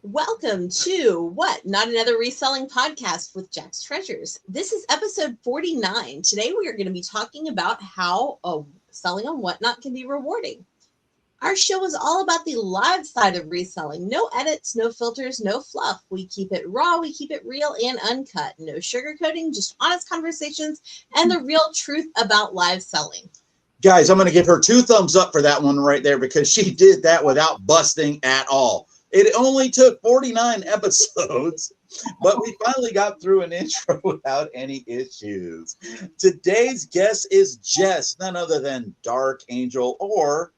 Welcome to What? Not Another Reselling Podcast with Jack's Treasures. This is episode 49. Today we are going to be talking about how selling on Whatnot can be rewarding. Our show is all about the live side of reselling. No edits, no filters, no fluff. We keep it raw, we keep it real and uncut. No sugarcoating, just honest conversations and the real truth about live selling. Guys, I'm going to give her 2 thumbs up for that one right there because she did that without busting at all. It only took 49 episodes, but we finally got through an intro without any issues. Today's guest is Jess, none other than Drkangl or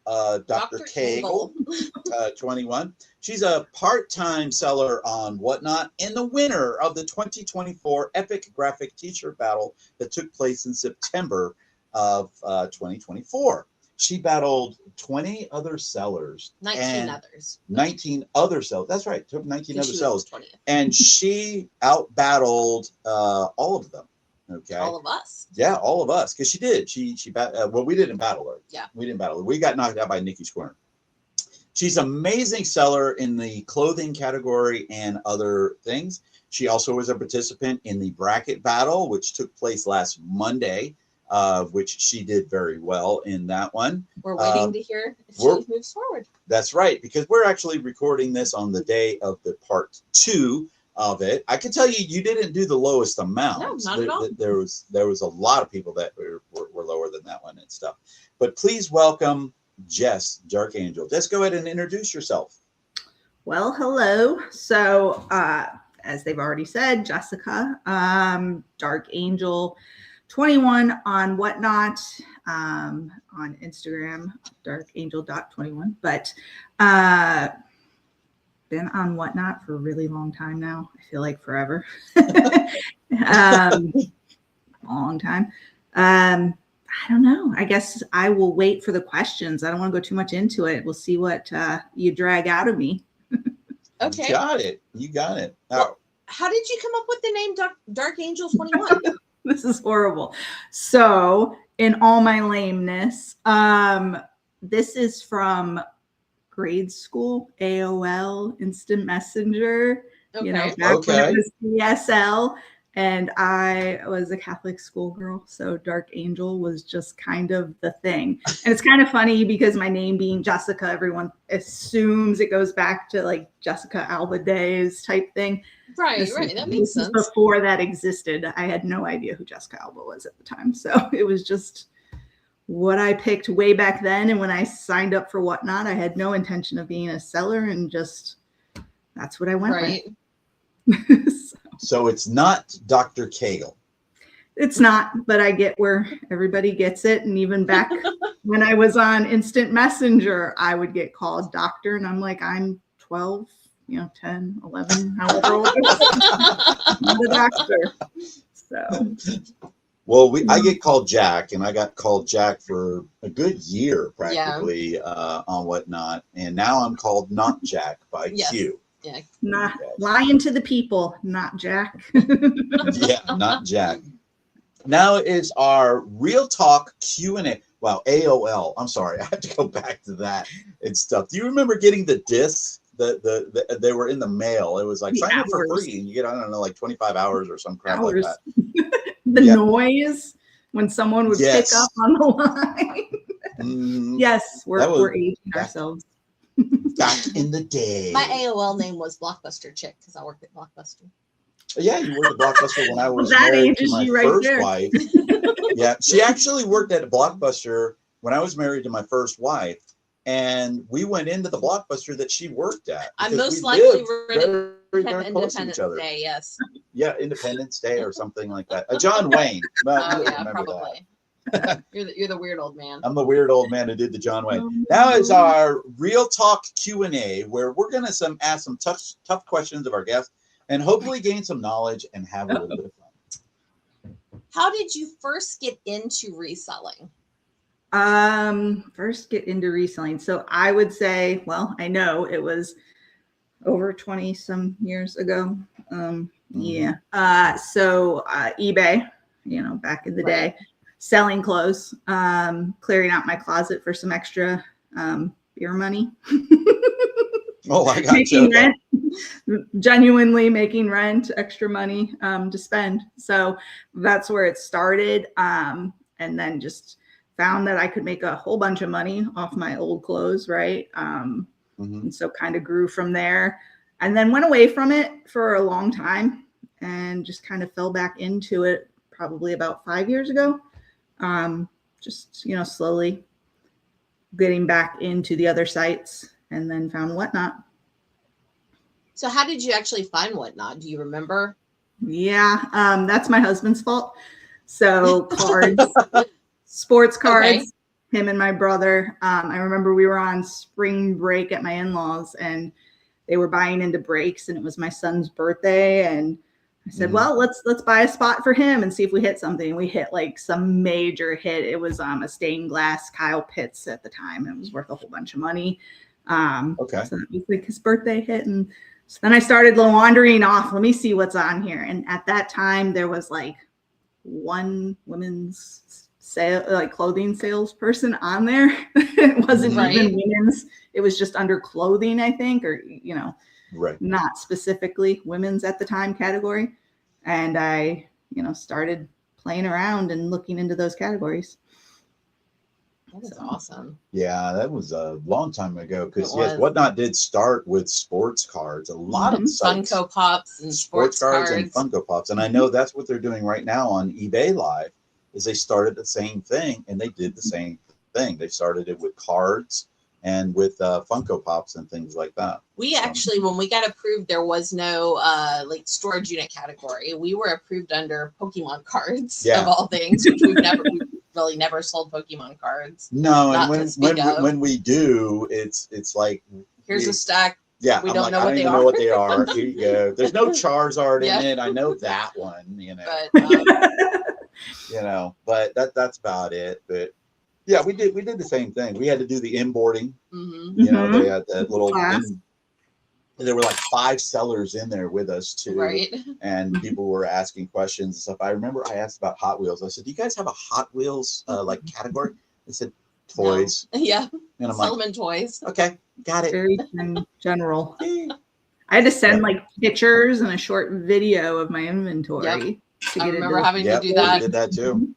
Drkangl21. She's a part-time seller on Whatnot and the winner of the 2024 Epic Graphic T-shirt battle that took place in September of 2024. She battled 20 other sellers. 19 others. 19 other sellers. That's right. Took 19 other sellers. And she out-battled all of them. Okay. All of us. Yeah, all of us. Because she did. Well, we didn't battle her. Yeah. We didn't battle her. We got knocked out by Nikki Squirner. She's an amazing seller in the clothing category and other things. She also was a participant in the bracket battle, which took place last Monday. Which she did very well in that one. We're waiting to hear if she moves forward. That's right, because we're actually recording this on the day of the part 2 of it. I can tell you didn't do the lowest amount. No, not at all. There was a lot of people that were lower than that one and stuff. But please welcome Jess, Drkangl. Just go ahead and introduce yourself. Well, hello. So, as they've already said, Jessica, Drkangl21 on Whatnot, on Instagram, Drkangl21, but been on Whatnot for a really long time now. I feel like forever. Long time. I don't know. I guess I will wait for the questions. I don't want to go too much into it. We'll see what you drag out of me. Okay. You got it. Well, how did you come up with the name Drkangl21? This is horrible. So, in all my lameness, this is from grade school, AOL, Instant Messenger, back when it was DSL. And I was a Catholic schoolgirl, so Drkangl was just kind of the thing. And it's kind of funny because my name being Jessica, everyone assumes it goes back to like Jessica Alba days type thing. Right. That makes sense. Before that existed, I had no idea who Jessica Alba was at the time. So it was just what I picked way back then. And when I signed up for Whatnot, I had no intention of being a seller and just that's what I went with. So it's not Drkangl. It's not, but I get where everybody gets it. And even back when I was on Instant Messenger, I would get called doctor. And I'm like, I'm 12, 10, 11, however old. I'm the doctor. So. Well, I get called Jack, and I got called Jack for a good year practically on Whatnot. And now I'm called Not Jack by Q. Yeah. Not lying to the people, not Jack. Yeah, not Jack. Now is our Real Talk Q&A. Wow, AOL. I'm sorry, I have to go back to that and stuff. Do you remember getting the discs? They were in the mail. It was like sign up for free, and you get like 25 hours or some crap like that. The noise when someone would pick up on the line. Yes, we're aging ourselves. Back in the day. My AOL name was Blockbuster Chick because I worked at Blockbuster. Yeah, you worked at Blockbuster when I was married to my first wife. Yeah, she actually worked at a Blockbuster when I was married to my first wife, and we went into the Blockbuster that she worked at. I'm most likely very close to each other. Day, yes. Yeah, Independence Day or something like that. John Wayne. Yeah, probably. You're the weird old man. I'm the weird old man who did the John Wayne. Now is our Real Talk Q&A, where we're going to ask some tough questions of our guests and hopefully gain some knowledge and have a little bit of fun. How did you first get into reselling? First get into reselling. So I would say, well, I know it was over 20 some years ago. Yeah. So eBay, back in the day. Selling clothes, clearing out my closet for some extra beer money. Oh, I got making you. Okay. rent, genuinely making rent, extra money to spend. So that's where it started. And then just found that I could make a whole bunch of money off my old clothes, right? And so kind of grew from there, and then went away from it for a long time and just kind of fell back into it probably about 5 years ago. Just, slowly getting back into the other sites, and then found Whatnot. So how did you actually find Whatnot? Do you remember? Yeah, that's my husband's fault. So cards, sports cards, Okay. him and my brother. I remember we were on spring break at my in-laws, and they were buying into breaks, and it was my son's birthday, and I said, well, let's buy a spot for him and see if we hit something. We hit like some major hit. It was a stained glass Kyle Pitts at the time. It was worth a whole bunch of money. Okay. So that was like his birthday hit. And so then I started wandering off. Let me see what's on here. And at that time, there was like one women's clothing salesperson on there. It wasn't even women's. It was just under clothing, I think, or, Right. not specifically women's at the time category. And I, started playing around and looking into those categories. That is awesome. Yeah, that was a long time ago, because yes, Whatnot did start with sports cards. A lot of sites, Funko Pops and sports cards and Funko Pops. And I know that's what they're doing right now on eBay Live, is they started the same thing, and they did the same thing. They started it with cards and with Funko Pops and things like that. We actually, when we got approved, there was no storage unit category. We were approved under Pokemon cards, of all things, which we really never sold Pokemon cards. No, and when we do, it's like, here's a stack. Yeah, we don't know I what don't they even are. know what they are. Here you go. There's no Charizard in it. I know that one, But, but that's about it. But yeah, we did the same thing. We had to do the inboarding. They had that little. There were like 5 sellers in there with us too, and people were asking questions and stuff. I remember I asked about Hot Wheels. I said, "Do you guys have a Hot Wheels category?" They said, "Toys." No. Yeah, and I'm Solomon toys. Okay, got it. Very general. I had to send pictures and a short video of my inventory. I remember having to do that. We did that too.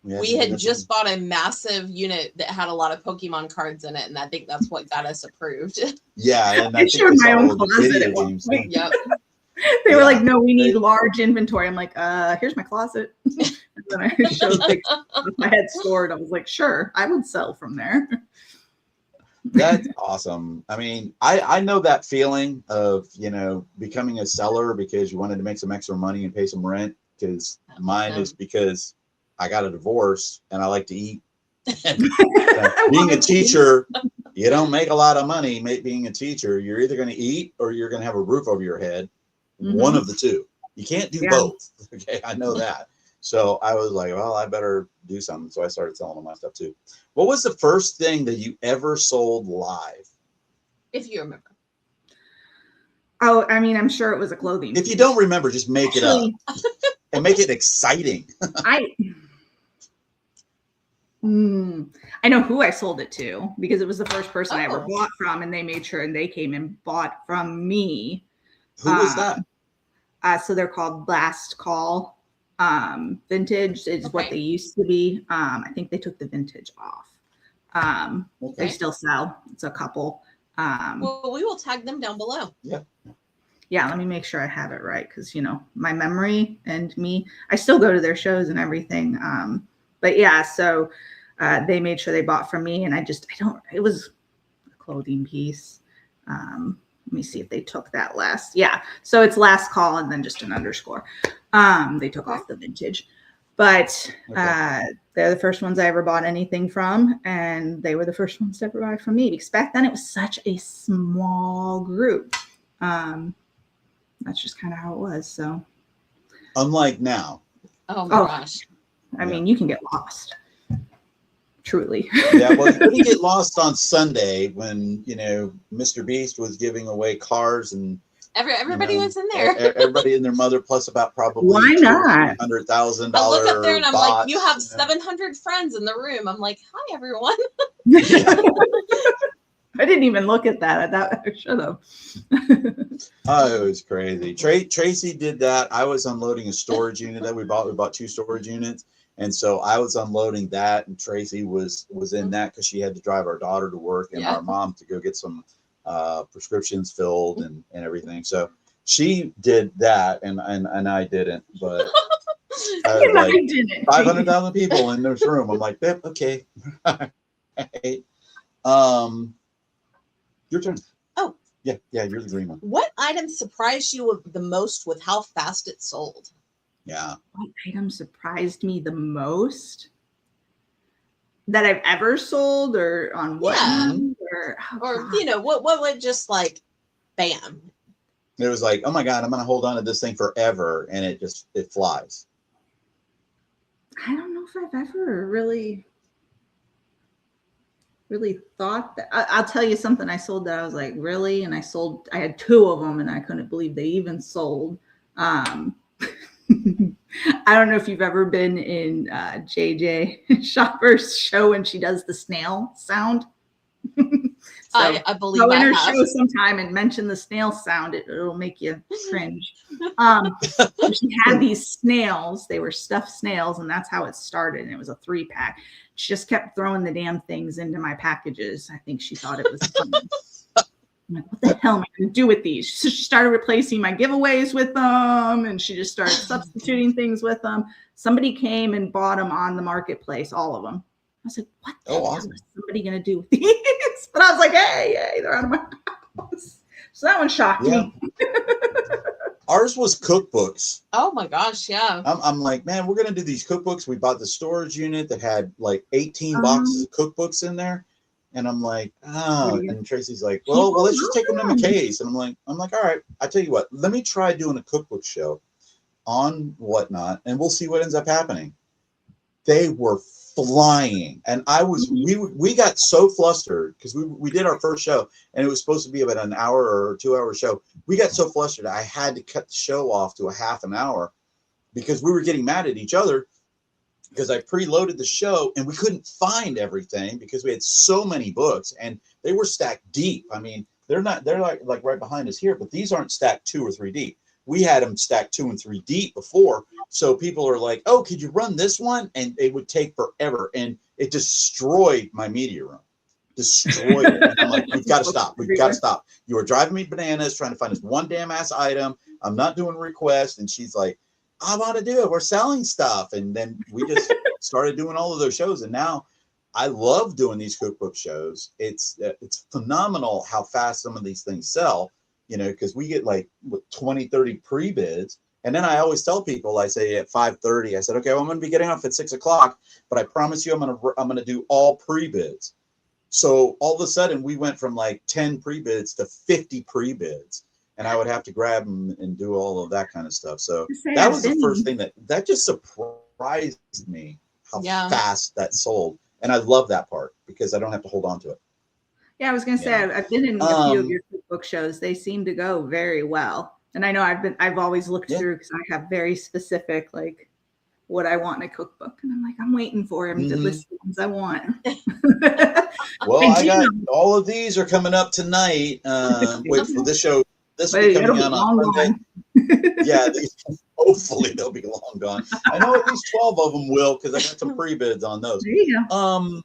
We had just bought a massive unit that had a lot of Pokemon cards in it, and I think that's what got us approved. Yeah, and I think showed my own closet at one games. point. Yep. They were like, "No, we need large inventory." I'm like, "Here's my closet." And then I showed pictures with my head stored. I was like, "Sure, I would sell from there." That's awesome. I mean, I know that feeling of, becoming a seller because you wanted to make some extra money and pay some rent, because mine is because I got a divorce and I like to eat. And, being a teacher, you don't make a lot of money being a teacher. You're either going to eat or you're going to have a roof over your head. One of the two. You can't do both. Okay, I know that. So I was like, well, I better do something. So I started selling all my stuff too. What was the first thing that you ever sold live? If you remember. Oh, I mean, I'm sure it was a clothing piece. If you don't remember, just make it up and make it exciting. I know who I sold it to, because it was the first person I ever bought from, and they made sure and they came and bought from me. Who was that? So they're called Last Call. Vintage is what they used to be. I think they took the vintage off. They still sell. It's a couple. Well, we will tag them down below. Yeah, let me make sure I have it right, because my memory and me, I still go to their shows and everything. But yeah, so they made sure they bought from me, and it was a clothing piece. Let me see if they took that last. Yeah, so it's Last Call and then just an underscore. They took off the vintage, but they're the first ones I ever bought anything from, and they were the first ones to ever buy from me, because back then it was such a small group. That's just kind of how it was. So, unlike now. Oh my gosh! I mean, you can get lost. Truly. Yeah, well, you couldn't get lost on Sunday when Mr. Beast was giving away cars, and everybody was in there. Everybody and their mother, plus about probably why not $100,000. I look up there and I'm bots, like, you have 700 friends in the room. I'm like, hi everyone. I didn't even look at that. I should have. Oh, it was crazy. Tracy did that. I was unloading a storage unit that we bought. We bought 2 storage units. And so I was unloading that, and Tracy was in that because she had to drive our daughter to work and our mom to go get some prescriptions filled and everything. So she did that, and I didn't. But I was like 500,000 people in this room. I'm like, okay. Your turn. Oh. Yeah, you're the green one. What item surprised you the most with how fast it sold? Yeah. What item surprised me the most that I've ever sold, or on what? Yeah. Or you know, what would just like, bam. It was like, oh my God, I'm going to hold on to this thing forever. And it flies. I don't know if I've ever really thought that. I'll tell you something I sold that I was like, really? And I had 2 of them and I couldn't believe they even sold. I don't know if you've ever been in JJ Shopper's show when she does the snail sound. So I believe go in her have. show sometime and mention the snail sound. It'll make you cringe. She had these snails. They were stuffed snails, and that's how it started. And it was a 3-pack. She just kept throwing the damn things into my packages. I think she thought it was fun. I'm like, what the hell am I going to do with these? So she started replacing my giveaways with them, and she just started substituting things with them. Somebody came and bought them on the marketplace, all of them. I was like, what the hell awesome. is somebody going to do with these? But I was like, hey, they're out of my house. So that one shocked me. Ours was cookbooks. Oh my gosh, yeah. I'm like, man, we're going to do these cookbooks. We bought the storage unit that had like 18 boxes of cookbooks in there. And I'm like, and Tracy's like, well, let's just take them to McKay's. And I'm like, all right, I tell you what, let me try doing a cookbook show on Whatnot, and we'll see what ends up happening. They were flying, and we got so flustered because we did our first show, and it was supposed to be about an hour or 2-hour show. We got so flustered, I had to cut the show off to a half an hour because we were getting mad at each other. Because I preloaded the show and we couldn't find everything because we had so many books and they were stacked deep. I mean, they're like right behind us here, but these aren't stacked 2 or 3 deep. We had them stacked 2 and 3 deep before. So people are like, oh, could you run this one? And it would take forever. And it destroyed my media room. Destroyed it. And I'm like, we've got to stop. We've got to stop. You are driving me bananas trying to find this one damn ass item. I'm not doing requests. And she's like, I want to do it. We're selling stuff. And then we just started doing all of those shows. And now I love doing these cookbook shows. It's phenomenal how fast some of these things sell, you know, because we get like 20, 30 pre-bids. And then I always tell people, I say at 5:30, I said, okay, well, I'm going to be getting off at 6 o'clock, but I promise you I'm going to do all pre-bids. So all of a sudden we went from like 10 pre-bids to 50 pre-bids. And I would have to grab them and do all of that kind of stuff. So that was the first thing that just surprised me how fast that sold. And I love that part because I don't have to hold on to it. Yeah, I was going to say, I've been in a few of your cookbook shows. They seem to go very well. And I know I've always looked through because I have very specific, like what I want in a cookbook. And I'm like, I'm waiting for him to list the ones I want. Well, I got all of these are coming up tonight. Wait for this show. This will be coming out on Monday. Yeah, hopefully they'll be long gone. I know at least 12 of them will because I got some pre-bids on those. There you go.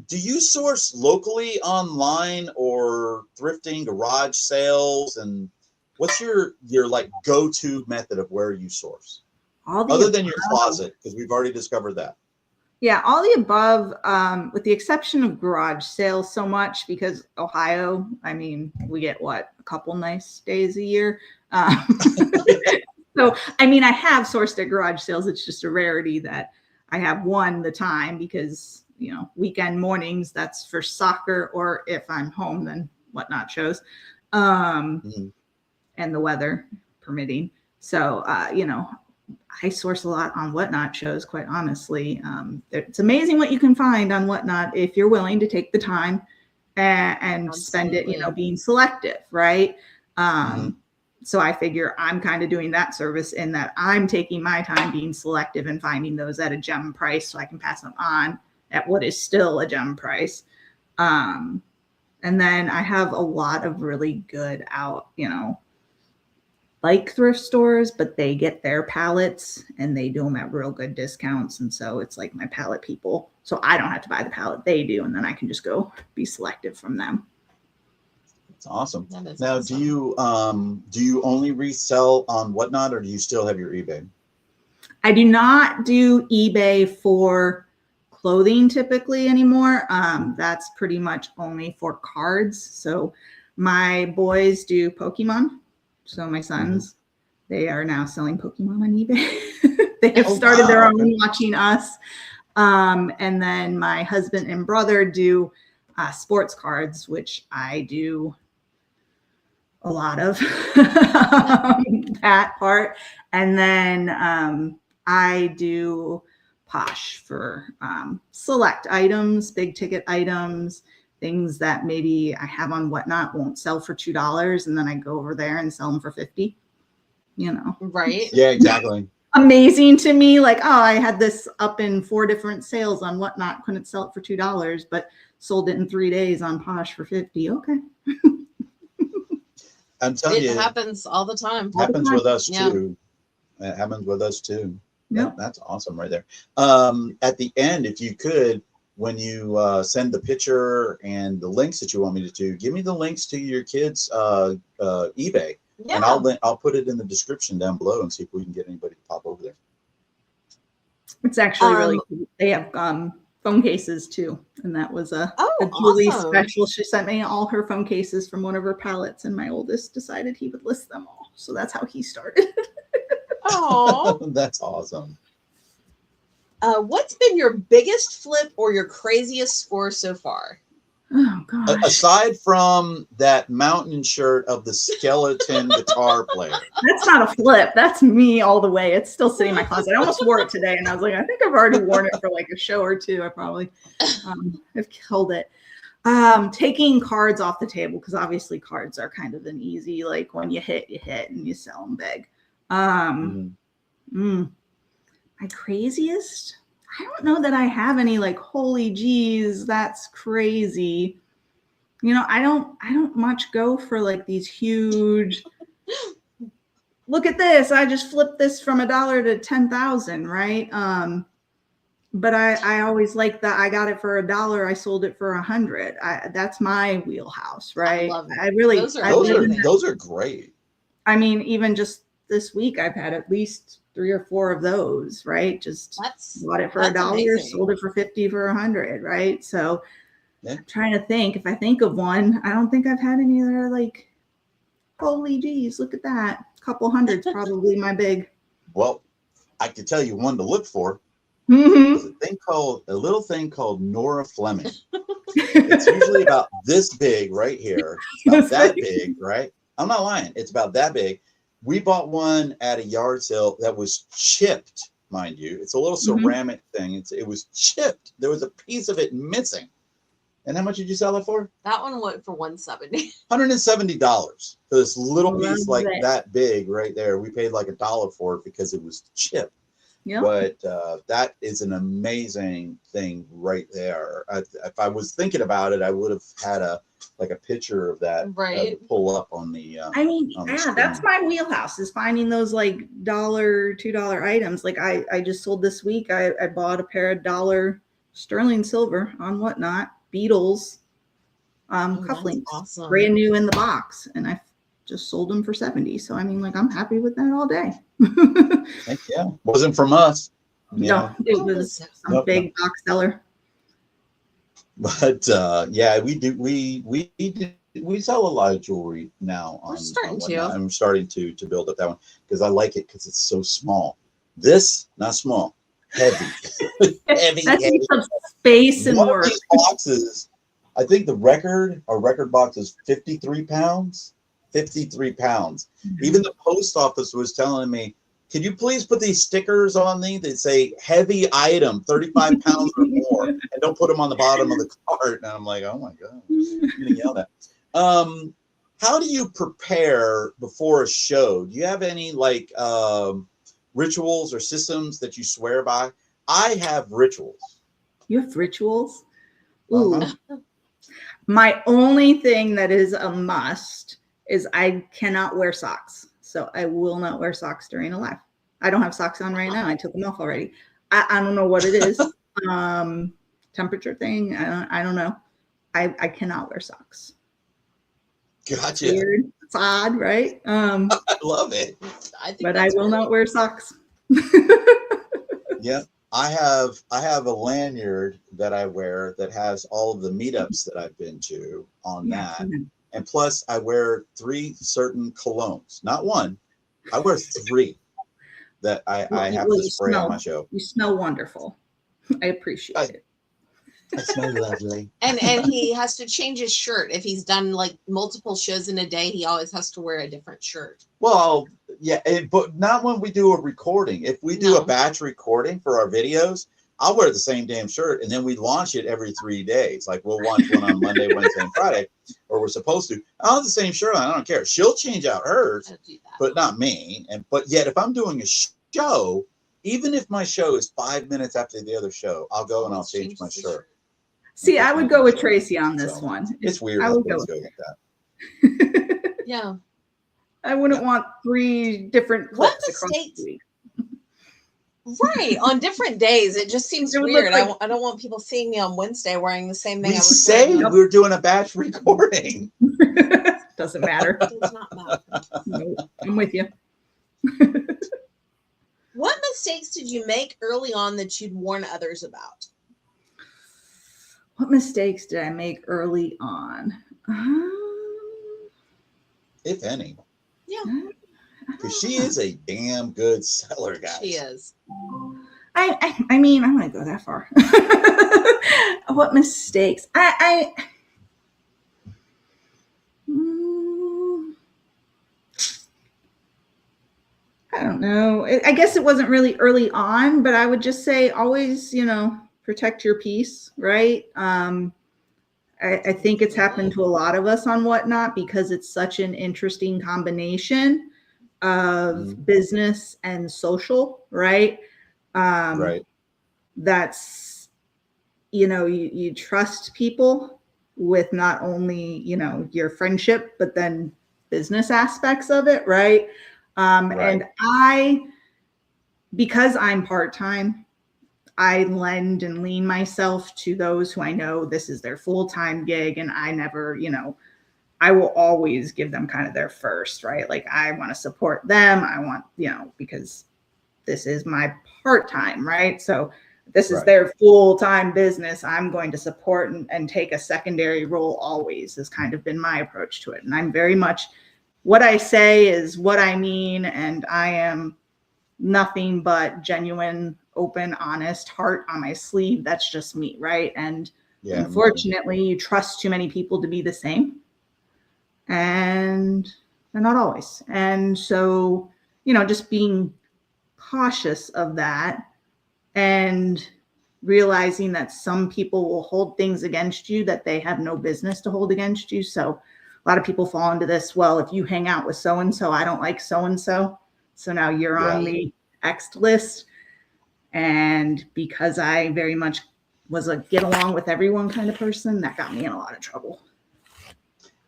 Do you source locally online or thrifting, garage sales? And what's your like go-to method of where you source? Other than your closet, because we've already discovered that. Yeah, all the above, with the exception of garage sales so much because Ohio, I mean, we get a couple nice days a year. So, I mean, I have sourced at garage sales. It's just a rarity that I have won the time because, you know, weekend mornings, that's for soccer, or if I'm home, then Whatnot shows, and the weather permitting. So, you know, I source a lot on Whatnot shows, quite honestly. It's amazing what you can find on Whatnot if you're willing to take the time and spend it, you know, being selective, right? So I figure I'm kind of doing that service in that I'm taking my time being selective and finding those at a gem price so I can pass them on at what is still a gem price. And And then I have a lot of really good out, like thrift stores, but they get their pallets and they do them at real good discounts. And so it's like my pallet people. So I don't have to buy the pallet, they do. And then I can just go be selective from them. It's awesome. Now, do you only resell on Whatnot, or do you still have your eBay? I do not do eBay for clothing typically anymore. That's pretty much only for cards. So my boys do Pokemon. So my sons, they are now selling Pokemon on eBay. They have started their own watching us. And then my husband and brother do sports cards, which I do a lot of that part. And then I do Posh for select items, big ticket items, things that maybe I have on Whatnot won't sell for $2, and then I go over there and sell them for $50. Right? Yeah, exactly. Amazing to me. Like, oh, I had this up in 4 different sales on Whatnot, couldn't sell it for $2, but sold it in 3 days on Posh for $50. Okay. I'm telling you, it happens all the time. It happens with us Yeah. too. It happens with us too. Yep. That's awesome right there. At the end, if you could, when you send the picture and the links that you want me to do, give me the links to your kids' eBay, Yeah. and I'll put it in the description down below and see if we can get anybody to pop over there. It's actually really cool. They have phone cases too, and that was a Julie awesome. special. She sent me all her phone cases from one of her pallets, and my oldest decided he would list them all. So that's how he started. Oh, That's awesome. What's been your biggest flip or your craziest score so far? Oh gosh. Aside from that mountain shirt of the skeleton guitar player. That's not a flip. That's me all the way. It's still sitting in my closet. I almost wore it today, and I was like, I think I've already worn it for like a show or two. I probably have killed it. Taking cards off the table, because obviously cards are kind of an easy, like when you hit, and you sell them big. My craziest? I don't know that I have any like, holy geez, that's crazy. I don't much go for like these huge, look at this, I just flipped this from $1 to 10,000, right? But I always like that. I got it for $1, I sold it for 100. That's my wheelhouse, right? I love it. I really, those are great. I mean, even just this week, I've had at least 3 or 4 of those, right? Just bought it for $1, amazing. sold it for 50 for 100, right? So I'm trying to think. If I think of one, I don't think I've had any that are like, holy geez, look at that. A couple hundred's probably my big. Well, I can tell you one to look for. Mm-hmm. There's a little thing called Nora Fleming. It's usually about this big right here. About that big, right? I'm not lying. It's about that big. We bought one at a yard sale that was chipped, mind you. It's a little ceramic thing. It was chipped. There was a piece of it missing. And how much did you sell it for? That one went for $170. $170 for this little piece like it. that big right there. We paid like $1 for it because it was chipped. Yep. But that is an amazing thing right there. If I was thinking about it, I would have had a picture of that Right. pull up on the. I mean, that's my wheelhouse, is finding those like $1, $2 items. Like I just sold this week. I bought a pair of $1 sterling silver on Whatnot Beatles cufflinks, awesome. brand new in the box, and I just sold them for 70. So I mean, like, I'm happy with that all day. Heck yeah, wasn't from us. No, it was some big box seller. But yeah, we do. We sell a lot of jewelry now. I'm starting to build up that one because I like it because it's so small. This not small, heavy, heavy. Some space and work. These boxes, I think our record box is 53 pounds. 53 pounds. Even the post office was telling me, could you please put these stickers on these that say heavy item, 35 pounds or more, and don't put them on the bottom of the cart? And I'm like, oh my God, I'm getting yelled at. How do you prepare before a show? Do you have any like rituals or systems that you swear by? I have rituals. You have rituals? Ooh. My only thing that is a must is I cannot wear socks. So I will not wear socks during a live. I don't have socks on right now. I took them off already. I don't know what it is. Temperature thing. I don't know. I cannot wear socks. Gotcha. Weird. It's odd, right? I love it. But I will not wear socks. Yeah. I have a lanyard that I wear that has all of the meetups that I've been to on that. And plus I wear 3 certain colognes, not one. I wear 3 that I have to spray on my show. You smell wonderful. I appreciate it. I smell lovely. And he has to change his shirt. If he's done like multiple shows in a day, he always has to wear a different shirt. Well, yeah, but not when we do a recording. If we do a batch recording for our videos, I'll wear the same damn shirt, and then we launch it every 3 days. Like we'll launch one on Monday, Wednesday, and Friday, or we're supposed to. I'll have the same shirt on. I don't care. She'll change out hers, but not me. But yet, if I'm doing a show, even if my show is 5 minutes after the other show, I'll go and I'll change my shirt. See, I would go with Tracy on this one. It's weird. I would go with that. Yeah. I wouldn't want 3 different clips across the week. Right. On different days. It just seems weird. Like, I don't want people seeing me on Wednesday wearing the same thing. We say we're doing a batch recording. Doesn't matter. It does not matter. No, I'm with you. What mistakes did you make early on that you'd warn others about? What mistakes did I make early on? If any. Yeah. Because she is a damn good seller, guys. She is. I mean, I'm going to go that far. What mistakes? I don't know. I guess it wasn't really early on, but I would just say always, protect your peace, right? I think it's happened to a lot of us on Whatnot because it's such an interesting combination of business and social, right? Right. That's, you trust people with not only, your friendship, but then business aspects of it, right? Right. And because I'm part-time, I lend and lean myself to those who I know this is their full-time gig, and I never, I will always give them kind of their first, right? Like I want to support them. I want, because this is my part-time, right? So this is their full-time business. I'm going to support and take a secondary role always has kind of been my approach to it. And I'm very much, what I say is what I mean. And I am nothing but genuine, open, honest, heart on my sleeve. That's just me, right? And unfortunately, you trust too many people to be the same. And they're not always. And so, just being cautious of that and realizing that some people will hold things against you that they have no business to hold against you. So a lot of people fall into this, well, if you hang out with so-and-so, I don't like so-and-so. So now you're on the X list. And because I very much was a get along with everyone kind of person, that got me in a lot of trouble.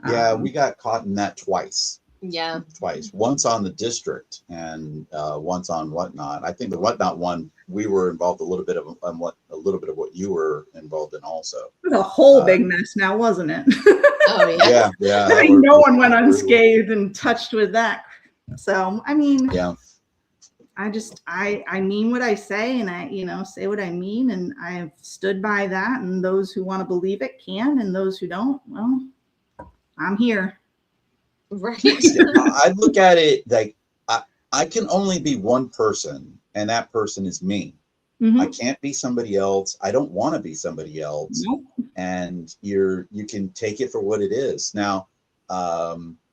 Yeah, we got caught in that twice. Yeah. Twice. Once on the district and once on Whatnot. I think the Whatnot one, we were involved a little bit of what you were involved in also. It was a whole big mess now, wasn't it? Oh yeah. Yeah. I mean, no one went unscathed and touched with that. So I mean, I mean what I say, and I, say what I mean, and I've stood by that. And those who want to believe it can, and those who don't, well, I'm here. Right. I look at it like I can only be one person, and that person is me. I can't be somebody else. I don't want to be somebody else. Nope. And you can take it for what it is. Now,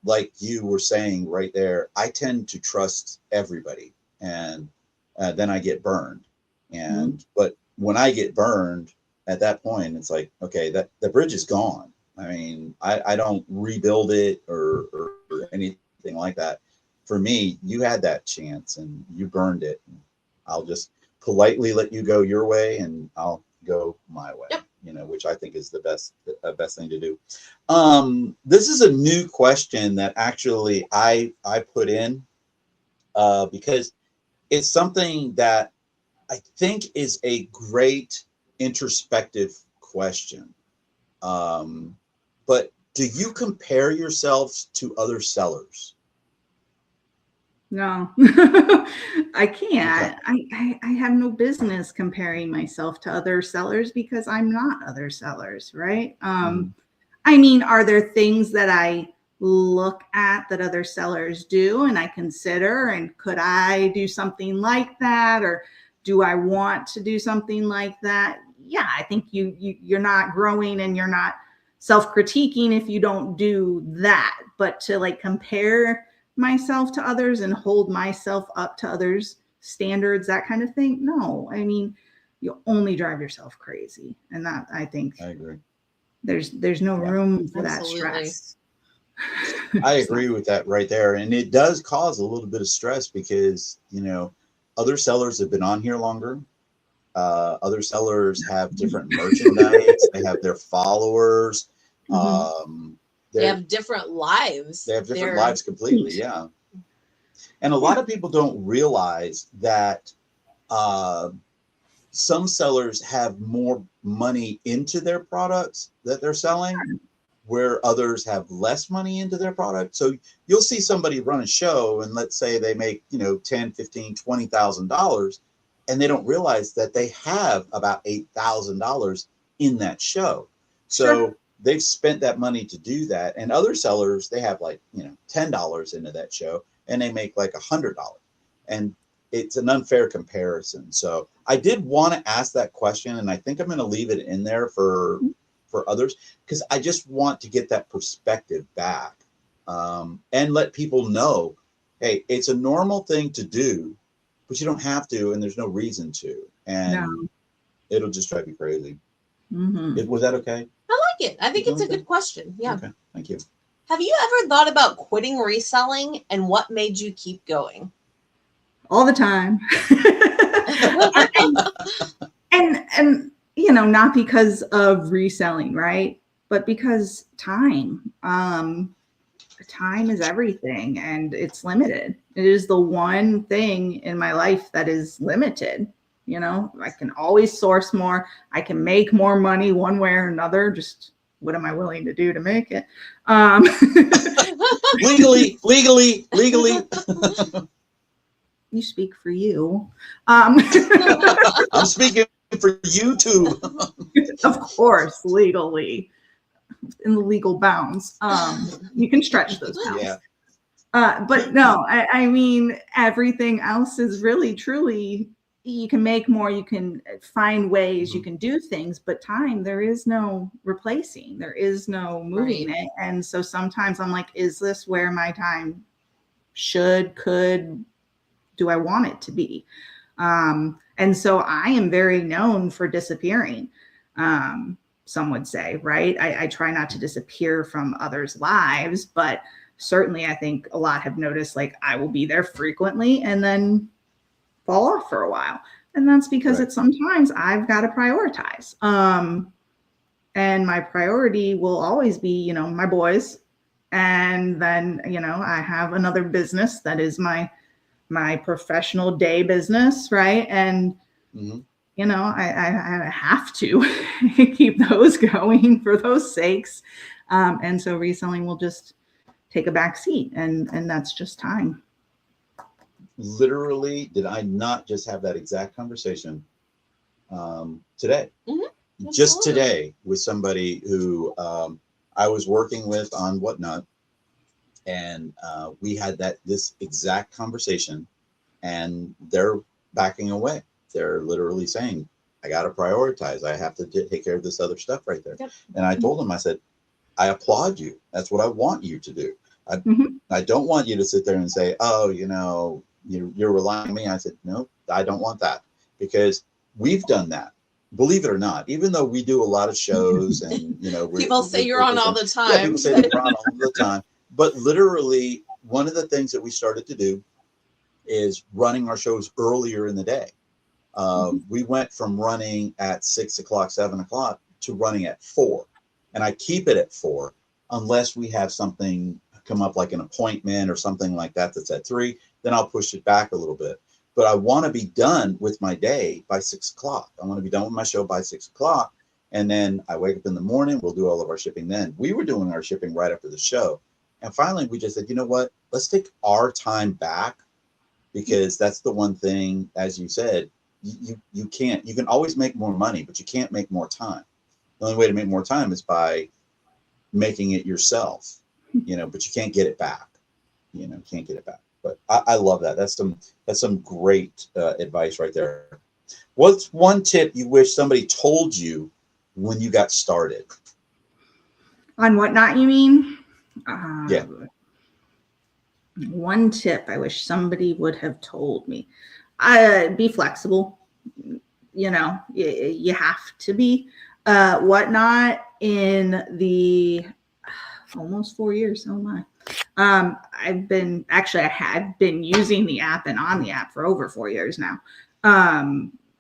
like you were saying right there, I tend to trust everybody, and then I get burned. And but when I get burned, at that point, it's like, okay, that the bridge is gone. I mean, I don't rebuild it or anything like that. For me, you had that chance and you burned it. I'll just politely let you go your way, and I'll go my way. Yep. which I think is the best thing to do. This is a new question that actually I put in because it's something that I think is a great introspective question. But do you compare yourselves to other sellers? No, I can't. I have no business comparing myself to other sellers because I'm not other sellers, right? I mean, are there things that I look at that other sellers do and I consider, and could I do something like that, or do I want to do something like that? Yeah, I think you're not growing and you're not self-critiquing if you don't do that. But to like compare myself to others and hold myself up to others' standards, that kind of thing, no. I mean, you only drive yourself crazy, and that, I think, I agree. There's no room for that Absolutely. stress. I agree with that right there. And it does cause a little bit of stress because, other sellers have been on here longer. Other sellers have different merchandise. They have their followers. They have different lives. They have different lives completely. Yeah. And a lot of people don't realize that some sellers have more money into their products that they're selling, where others have less money into their product. So you'll see somebody run a show and let's say they make, $10, $15, $20,000, and they don't realize that they have about $8,000 in that show. So they've spent that money to do that. And other sellers, they have like, $10 into that show and they make like $100. And it's an unfair comparison. So I did want to ask that question, and I think I'm going to leave it in there for others, because I just want to get that perspective back and let people know, hey, it's a normal thing to do, but you don't have to, and there's no reason to, and it'll just drive you crazy. Was that okay? I like it. I think it's a good question. Yeah. Okay. Thank you. Have you ever thought about quitting reselling, and what made you keep going? All the time. and not because of reselling, right? But because time. Time is everything, and it's limited. It is the one thing in my life that is limited. I can always source more. I can make more money one way or another. Just what am I willing to do to make it? Legally. You speak for you. I'm speaking for YouTube. Of course, legally, in the legal bounds. You can stretch those bounds. Yeah. But no, I mean, everything else is really, truly, you can make more, you can find ways, you can do things, but time, there is no replacing, there is no moving it. And so sometimes I'm like, is this where my time could, do I want it to be? And so I am very known for disappearing. Some would say, right? I try not to disappear from others' lives, but certainly I think a lot have noticed, like, I will be there frequently and then fall off for a while. And that's because it's sometimes I've got to prioritize. And my priority will always be, my boys. And then, I have another business that is my professional day business, right? And I have to keep those going for those sakes, and so reselling will just take a back seat, and that's just time. Literally, did I not just have that exact conversation today? Just today, with somebody who I was working with on Whatnot. And we had this exact conversation, and they're backing away. They're literally saying, I got to prioritize. I have to take care of this other stuff right there. Yep. And I told them, I said, I applaud you. That's what I want you to do. I don't want you to sit there and say, oh, you're relying on me. I said, no, I don't want that, because we've done that. Believe it or not, even though we do a lot of shows and, people say you're on all the time. Yeah, people say they're on all the time. But literally, one of the things that we started to do is running our shows earlier in the day. We went from running at 6 o'clock, 7 o'clock to running at 4, and I keep it at 4 unless we have something come up like an appointment or something like that that's at 3. Then I'll push it back a little bit. But I want to be done with my day by 6 o'clock. I want to be done with my show by 6 o'clock. And then I wake up in the morning, we'll do all of our shipping then. We were doing our shipping right after the show. And finally, we just said, you know what? Let's take our time back, because that's the one thing, as you said, you can't, you can always make more money, but you can't make more time. The only way to make more time is by making it yourself, you know, but you can't get it back, you know, can't get it back. But I love that. That's some great advice right there. What's one tip you wish somebody told you when you got started? On Whatnot, you mean? Yeah. One tip I wish somebody would have told me. Be flexible. You know, you have to be. Whatnot, in the almost 4 years. Oh my. I had been using the app and on the app for over 4 years now.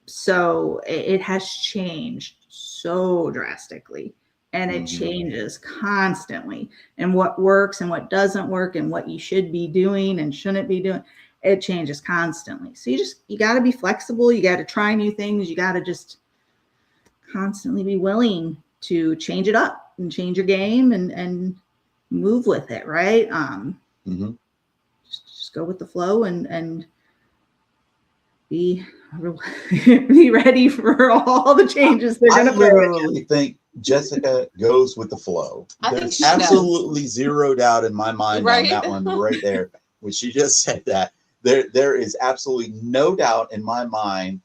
So it has changed so drastically, and it changes constantly, and what works and what doesn't work and what you should be doing and shouldn't be doing, it changes constantly. So you got to be flexible. You got to try new things. You got to just constantly be willing to change it up and change your game and move with it. Right. Just go with the flow and be ready for all the changes they're going to I literally think Jessica goes with the flow. There's absolutely zero doubt in my mind on that one right there. When she just said that, there is absolutely no doubt in my mind.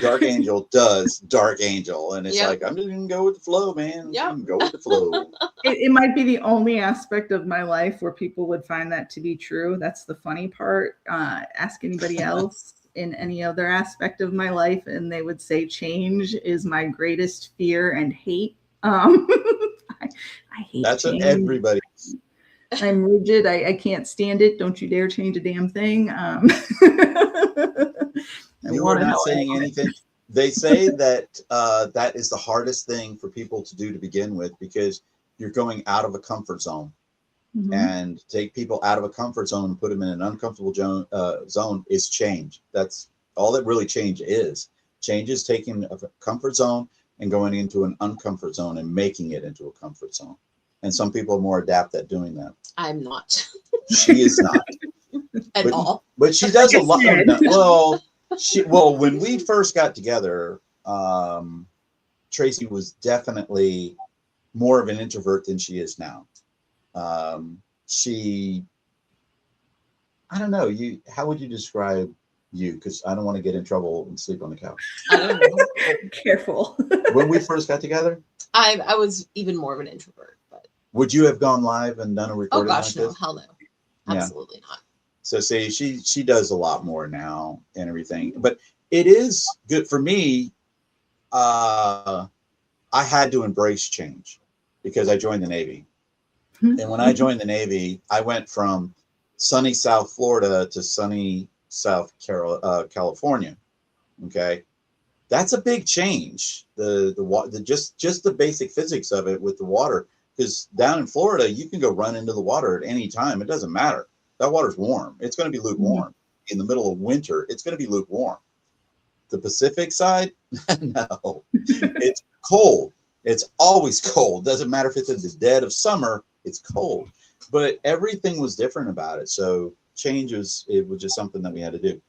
Drkangel does Drkangel, and it's like, I'm just gonna go with the flow, man. Go with the flow. It might be the only aspect of my life where people would find that to be true. That's the funny part. Ask anybody else in any other aspect of my life, and they would say change is my greatest fear and hate. I hate that's change. Everybody. I'm rigid. I can't stand it. Don't you dare change a damn thing. You are not saying anything. They say that that is the hardest thing for people to do to begin with, because you're going out of a comfort zone. And take people out of a comfort zone and put them in an uncomfortable zone is change. That's all that really change is. Change is taking a comfort zone and going into an uncomfort zone and making it into a comfort zone. And some people are more adept at doing that. I'm not. She is not. At all. But she does a lot. Well, when we first got together, Tracy was definitely more of an introvert than she is now. I don't know, how would you describe you? Because I don't want to get in trouble and sleep on the couch. I don't know. Careful. When we first got together, I was even more of an introvert. But would you have gone live and done a recording? Oh gosh, like no, this? hell no, absolutely not. So see, she does a lot more now and everything, but it is good for me. I had to embrace change because I joined the Navy. And when I joined the Navy, I went from sunny South Florida to sunny South California. Okay. That's a big change. Just the basic physics of it with the water, because down in Florida, you can go run into the water at any time. It doesn't matter. That water's warm. It's going to be lukewarm. In the middle of winter, it's going to be lukewarm. The Pacific side, no, it's cold. It's always cold. Doesn't matter if it's in the dead of summer, it's cold. But everything was different about it. So it was just something that we had to do.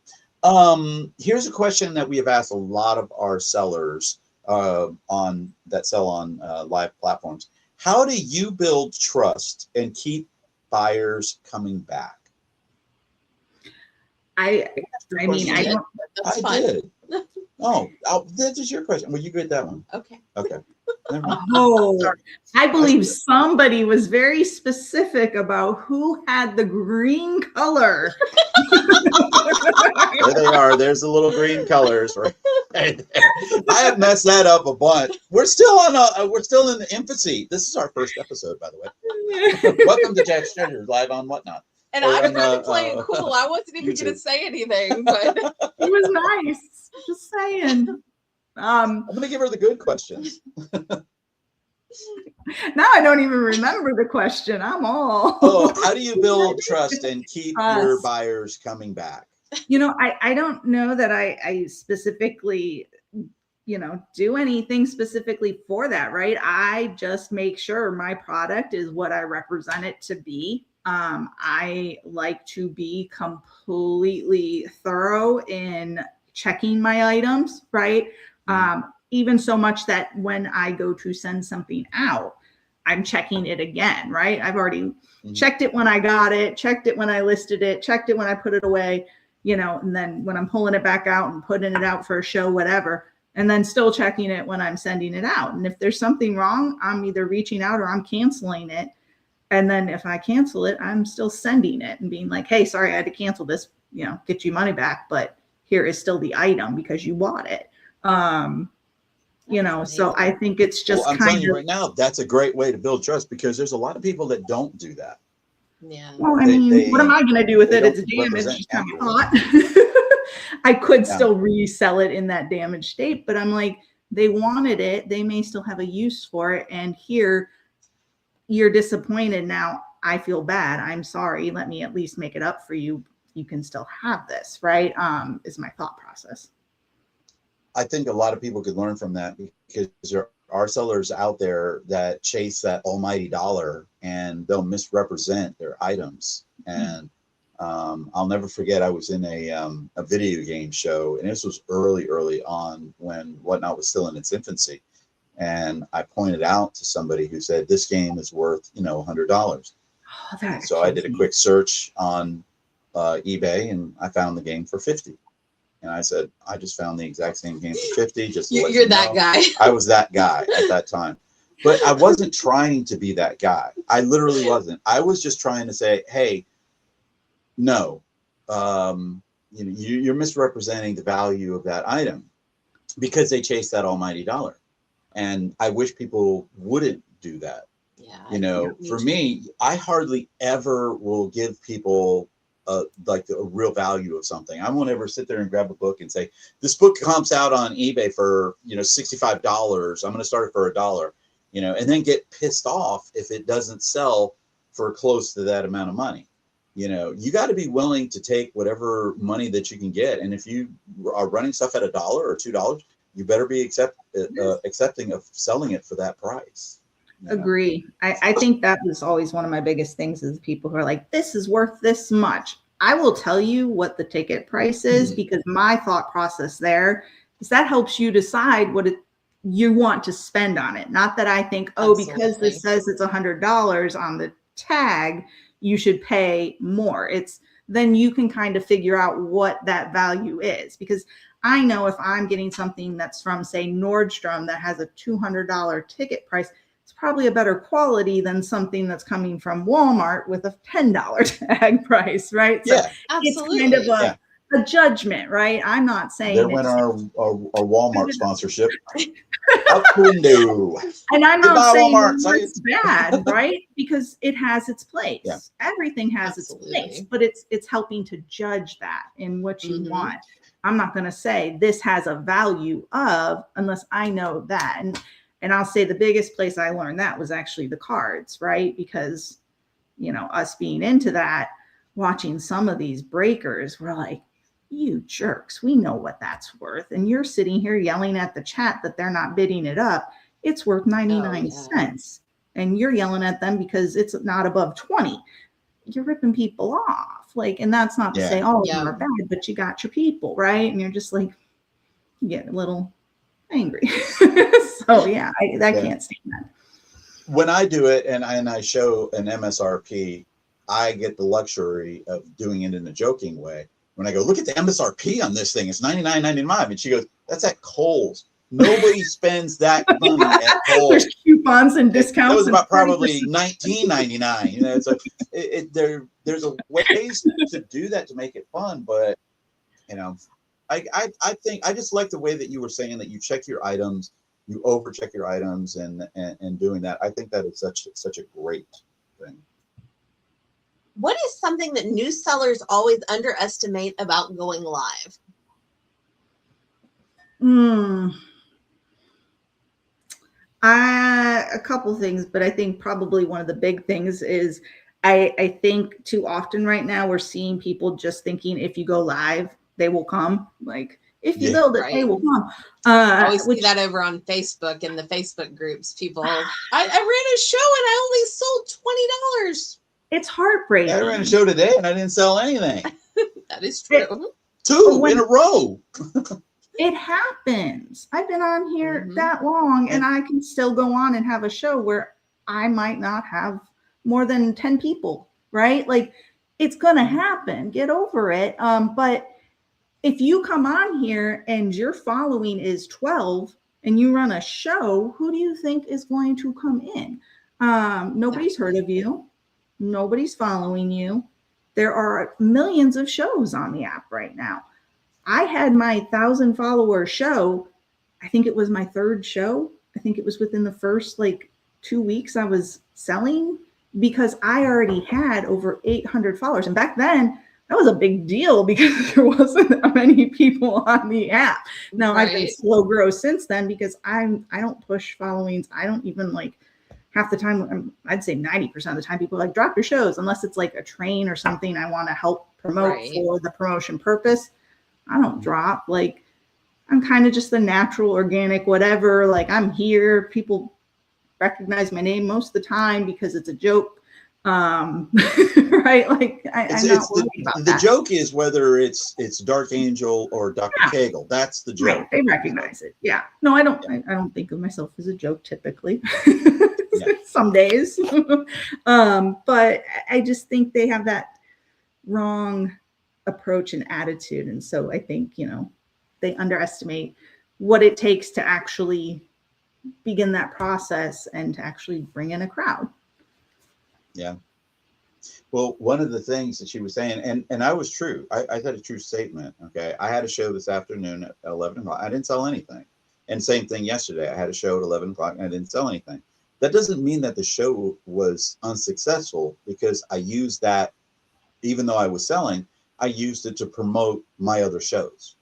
Here's a question that we have asked a lot of our sellers that sell on live platforms. How do you build trust and keep buyers coming back? I mean, I don't. That's fine. Did. Oh, this is your question. Well, you get that one. Okay. Oh, I believe somebody was very specific about who had the green color. There they are. There's the little green colors right there. I have messed that up a bunch. We're still in the infancy. This is our first episode, by the way. Welcome to Jack's Treasures live on Whatnot. And I was trying to play it cool. I wasn't even going to say anything, but it was nice. Just saying. I'm going to give her the good questions. Now I don't even remember the question. I'm all. Oh, how do you build trust and keep your Trust. buyers coming back? I don't know that I specifically, do anything specifically for that, right? I just make sure my product is what I represent it to be. I like to be completely thorough in checking my items, right? Even so much that when I go to send something out, I'm checking it again, right? I've already checked it when I got it, checked it when I listed it, checked it when I put it away, and then when I'm pulling it back out and putting it out for a show, whatever, and then still checking it when I'm sending it out. And if there's something wrong, I'm either reaching out or I'm canceling it. And then if I cancel it, I'm still sending it and being like, hey, sorry, I had to cancel this, get you money back, but here is still the item because you bought it. So I think it's just I'm telling you right now, that's a great way to build trust, because there's a lot of people that don't do that. Yeah. Well, I mean, what am I going to do with it? It's damaged. It's kind of hot. I could still resell it in that damaged state, but I'm like, they wanted it. They may still have a use for it. And here you're disappointed. Now I feel bad. I'm sorry. Let me at least make it up for you. You can still have this, right? Is my thought process. I think a lot of people could learn from that, because there are sellers out there that chase that almighty dollar and they'll misrepresent their items. And I'll never forget, I was in a video game show, and this was early on when Whatnot was still in its infancy. And I pointed out to somebody who said, this game is worth, $100. So I did a quick search on eBay, and I found the game for $50. And I said, I just found the exact same game for $50. Just to let You're you that know. guy. I was that guy at that time. But I wasn't trying to be that guy. I literally wasn't. I was just trying to say, hey, no, you're misrepresenting the value of that item, because they chase that almighty dollar. And I wish people wouldn't do that. Yeah. For me, I hardly ever will give people like a real value of something. I won't ever sit there and grab a book and say, this book comes out on eBay for, $65. I'm going to start it for $1, and then get pissed off if it doesn't sell for close to that amount of money. You got to be willing to take whatever money that you can get. And if you are running stuff at $1 or $2, you better be accepting of selling it for that price. Agree. I think that was always one of my biggest things, is people who are like, this is worth this much. I will tell you what the ticket price is, because my thought process there is that helps you decide what you want to spend on it. Not that I think, because this says it's $100 on the tag, you should pay more. It's then you can kind of figure out what that value is, because I know if I'm getting something that's from, say, Nordstrom that has a $200 ticket price, it's probably a better quality than something that's coming from Walmart with a $10 tag price, right? So absolutely. It's kind of a judgment, right? I'm not saying there went our Walmart sponsorship. Up window. And I'm Goodbye, not saying Walmart. it's bad, right? Because it has its place. Yeah. Everything has its place, but it's helping to judge that in what you want. I'm not going to say this has a value of, unless I know that. And I'll say the biggest place I learned that was actually the cards, right? Because, us being into that, watching some of these breakers, we're like, you jerks, we know what that's worth. And you're sitting here yelling at the chat that they're not bidding it up. It's worth 99 cents. And you're yelling at them because it's not above 20. You're ripping people off. And that's not to say all of them are bad, but you got your people, right? And you're just like, you get a little angry. So I can't stand that. When I do it and I show an MSRP, I get the luxury of doing it in a joking way. When I go, look at the MSRP on this thing, it's $99.95, and she goes, that's at Kohl's. Nobody spends that money at Kohl's. There's coupons and discounts. That was about probably $19.99. So there's a ways to do that to make it fun, but I think I just like the way that you were saying that you check your items, you overcheck your items, and doing that. I think that is such a great thing. What is something that new sellers always underestimate about going live? A couple things, but I think probably one of the big things is I think too often right now we're seeing people just thinking if you go live, they will come. Like if you Yeah. build it, they Right. will come. I always see Which that over on Facebook in the Facebook groups. People, I ran a show and I only sold $20. it's I heartbreaking. ran a show today and I didn't sell anything. That is It, true. 2 when in a row. it happens. I've been on here Mhm. that long and And I can still go on and have a show where I might not have more than 10 people, right? Like it's going to happen. Get over it. But if you come on here and your following is 12 and you run a show, who do you think is going to come in? Nobody's heard of you. Nobody's following you. There are millions of shows on the app right now. I had my 1,000 follower show. I think it was my third show. I think it was within the first like 2 weeks I was selling because I already had over 800 followers. And back then, that was a big deal because there wasn't that many people on the app. Now I've been Right. slow grow since then because I don't push followings. I don't even like half the time. I'd say 90% of the time people are like drop your shows unless it's like a train or something I want to help promote Right. for the promotion purpose. I don't drop. Like I'm kind of just the natural, organic, whatever. Like I'm here. People recognize my name most of the time because it's a joke. Right? Like I'm not it's worried about the that. joke is whether it's Dark Angel or Dr. Yeah. Kegel. That's the joke. Right. They recognize it. Yeah. No, I don't. Yeah. I don't think of myself as a joke typically. Yeah. Some days, but I just think they have that wrong approach and attitude, and so I think they underestimate what it takes to actually begin that process and to actually bring in a crowd. Yeah. Well, one of the things that she was saying, and I was true. I had a true statement. Okay. I had a show this afternoon at 11 o'clock. I didn't sell anything. And same thing yesterday. I had a show at 11 o'clock and I didn't sell anything. That doesn't mean that the show was unsuccessful because I used that, even though I was selling, I used it to promote my other shows.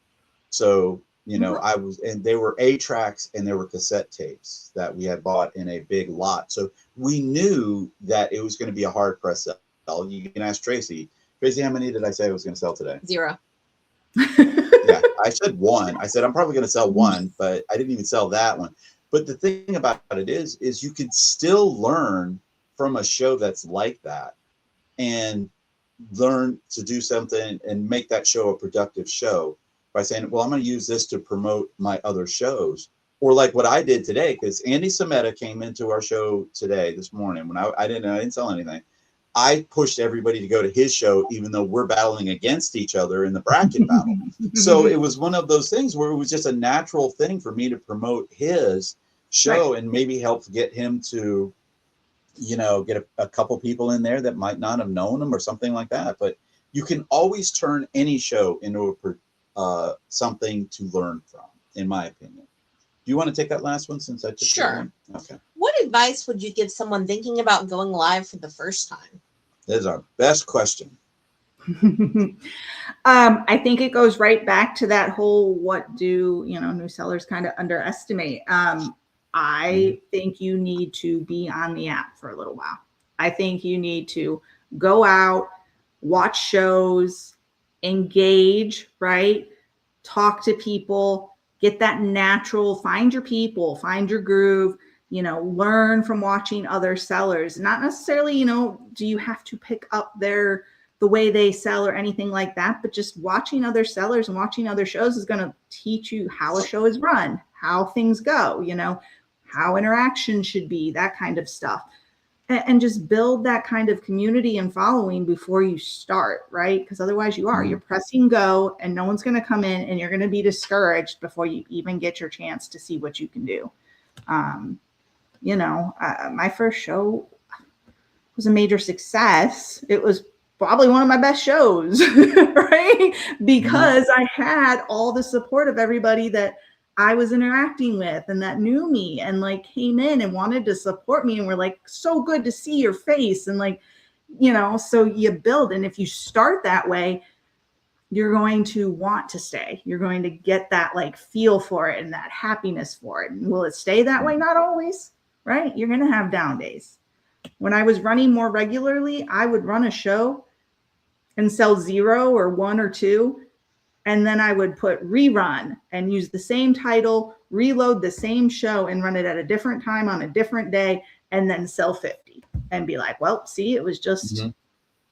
So, I was, and they were 8 tracks and there were cassette tapes that we had bought in a big lot. So we knew that it was going to be a hard press sell. You can ask Tracy. Tracy, how many did I say I was going to sell today? 0. Yeah, I said 1. I said I'm probably going to sell 1, but I didn't even sell that one. But the thing about it is you can still learn from a show that's like that and learn to do something and make that show a productive show by saying, well, I'm going to use this to promote my other shows. Or like what I did today, because Andy Sameta came into our show today, this morning, when I didn't sell anything. I pushed everybody to go to his show, even though we're battling against each other in the bracket battle. So it was one of those things where it was just a natural thing for me to promote his show and maybe help get him to, get a couple people in there that might not have known him or something like that. But you can always turn any show into something to learn from, in my opinion. Do you want to take that last one since I took Sure. Okay. What advice would you give someone thinking about going live for the first time? That is our best question. I think it goes right back to that whole what do new sellers kind of underestimate. I think you need to be on the app for a little while. I think you need to go out, watch shows, engage, right? Talk to people, get that natural, find your people, find your groove, learn from watching other sellers. Not necessarily, do you have to pick up the way they sell or anything like that, but just watching other sellers and watching other shows is going to teach you how a show is run, how things go, how interaction should be, that kind of stuff. And just build that kind of community and following before you start, right? Because otherwise you're pressing go and no one's going to come in and you're going to be discouraged before you even get your chance to see what you can do. My first show was a major success. It was probably one of my best shows, right? Because I had all the support of everybody that I was interacting with and that knew me and like came in and wanted to support me and were like, so good to see your face. And like, so you build. And if you start that way, you're going to want to stay. You're going to get that like feel for it and that happiness for it. And will it stay that way? Not always, right? You're going to have down days. When I was running more regularly, I would run a show and sell 0 or 1 or 2. And then I would put rerun and use the same title, reload the same show and run it at a different time on a different day, and then sell 50 and be like, well, see, it was just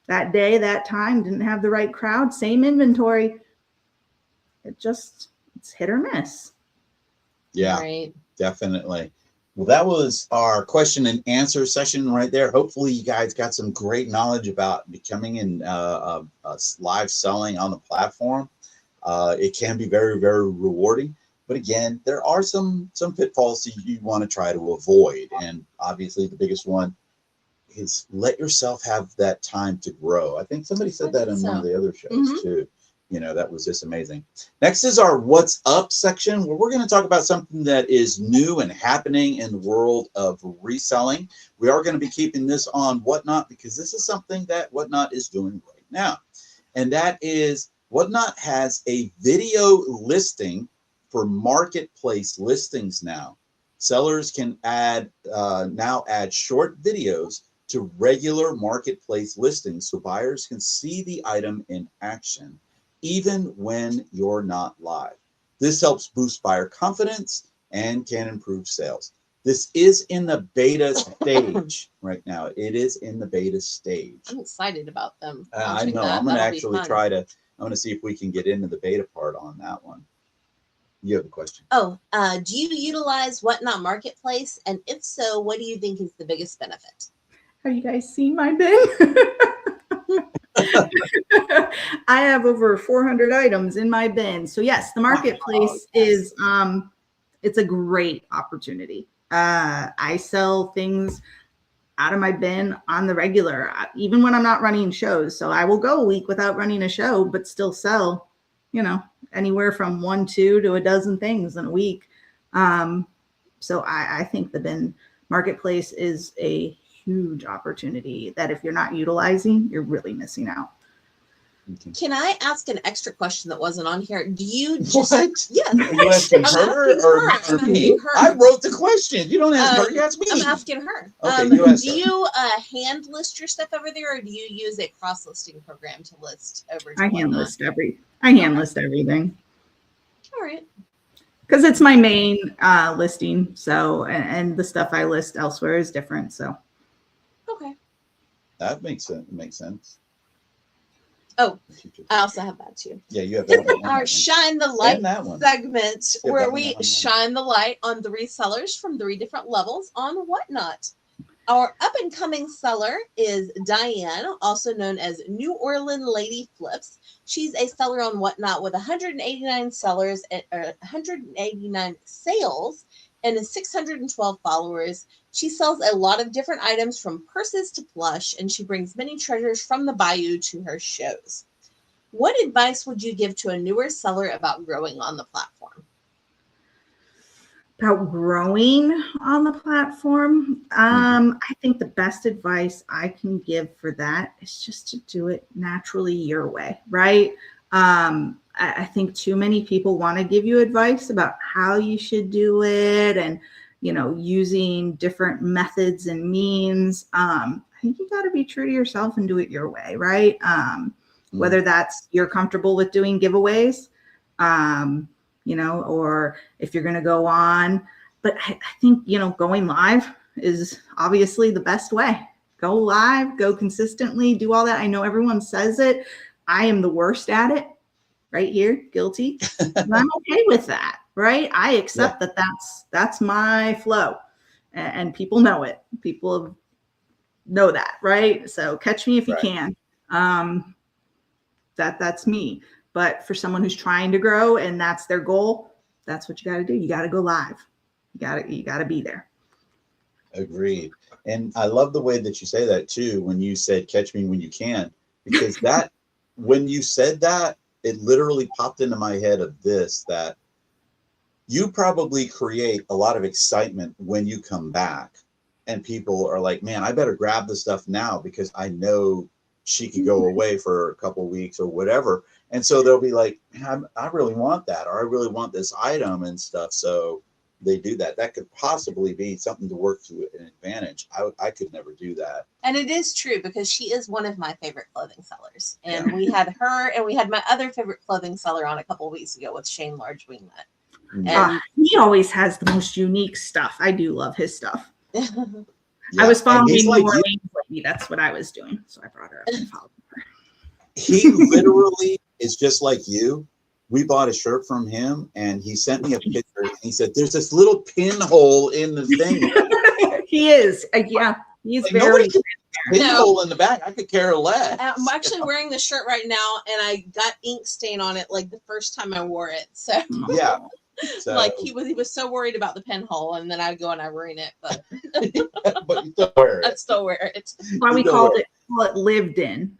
that day, that time, didn't have the right crowd, same inventory. It's hit or miss. Yeah, right. Definitely. Well, that was our question and answer session right there. Hopefully you guys got some great knowledge about becoming in live selling on the platform. It can be very, very rewarding. But again, there are some pitfalls you want to try to avoid. And obviously the biggest one is let yourself have that time to grow. I think somebody said that in one of the other shows too. You know, that was just amazing. Next is our What's Up section, where we're going to talk about something that is new and happening in the world of reselling. We are going to be keeping this on Whatnot because this is something that Whatnot is doing right now. And that is Whatnot has a video listing for marketplace listings now. Sellers can now add short videos to regular marketplace listings so buyers can see the item in action, even when you're not live. This helps boost buyer confidence and can improve sales. This is in the beta stage right now. It is in the beta stage. I'm excited about them. I know. I'm going to actually I'm going to see if we can get into the beta part on that one. You have a question. Oh, do you utilize Whatnot Marketplace? And if so, what do you think is the biggest benefit? Have you guys seen my bin? I have over 400 items in my bin. So yes, the marketplace is it's a great opportunity. I sell things out of my bin on the regular, even when I'm not running shows. So I will go a week without running a show, but still sell, you know, anywhere from 1, 2 to a dozen things in a week. So I think the bin marketplace is a huge opportunity that if you're not utilizing, you're really missing out. Can I ask an extra question that wasn't on here? Do you just Yes? Are you asking her or me? I wrote the question. You don't ask her. You ask me. I'm asking her. Okay, you ask do you hand list your stuff over there, or do you use a cross listing program to list over? I hand list everything. All right. Because it's my main listing. So and the stuff I list elsewhere is different. So. Okay. That makes sense. Makes sense. Oh, I also have that too. Yeah, you have that. This is our Shine the Light segment where we shine the light on the resellers from 3 different levels on Whatnot. Our up-and-coming seller is Diane, also known as New Orleans Lady Flips. She's a seller on Whatnot with 189 sellers and 189 sales and 612 followers. She sells a lot of different items from purses to plush, and she brings many treasures from the bayou to her shows. What advice would you give to a newer seller about growing on the platform? About growing on the platform, I think the best advice I can give for that is just to do it naturally your way, right? I think too many people want to give you advice about how you should do it and, you know, using different methods and means. I think you got to be true to yourself and do it your way, right? Whether that's you're comfortable with doing giveaways, you know, or if you're going to go on. But I think, you know, going live is obviously the best way. Go live, go consistently, do all that. I know everyone says it. I am the worst at it. Right here, guilty. And I'm okay with that, right? I accept that that's my flow, and people know it. People know that, right? So catch me if you can. That's me. But for someone who's trying to grow and that's their goal, that's what you got to do. You got to go live. You got to be there. Agreed. And I love the way that you say that too. When you said "catch me when you can," because that when you said that, it literally popped into my head of this, that you probably create a lot of excitement when you come back and people are like, man, I better grab the stuff now because I know she could go away for a couple of weeks or whatever. And so they'll be like, I really want that, or I really want this item and stuff. So they do that. That could possibly be something to work to an advantage. I could never do that. And it is true because she is one of my favorite clothing sellers. And we had her and we had my other favorite clothing seller on a couple of weeks ago with Shane Large Winglet. And he always has the most unique stuff. I do love his stuff. Yeah. I was following like more lady. That's what I was doing. So I brought her up and followed her. He literally is just like you. We bought a shirt from him and he sent me a picture. And he said, there's this little pinhole in the thing. He is. Yeah. He's like, very pinhole in the back. I could care less. I'm actually wearing the shirt right now and I got ink stain on it like the first time I wore it. So yeah. So, like he was so worried about the pinhole, and then I'd go and I ruin it, but but you still wear it. I'd still wear it. Why we call it lived in.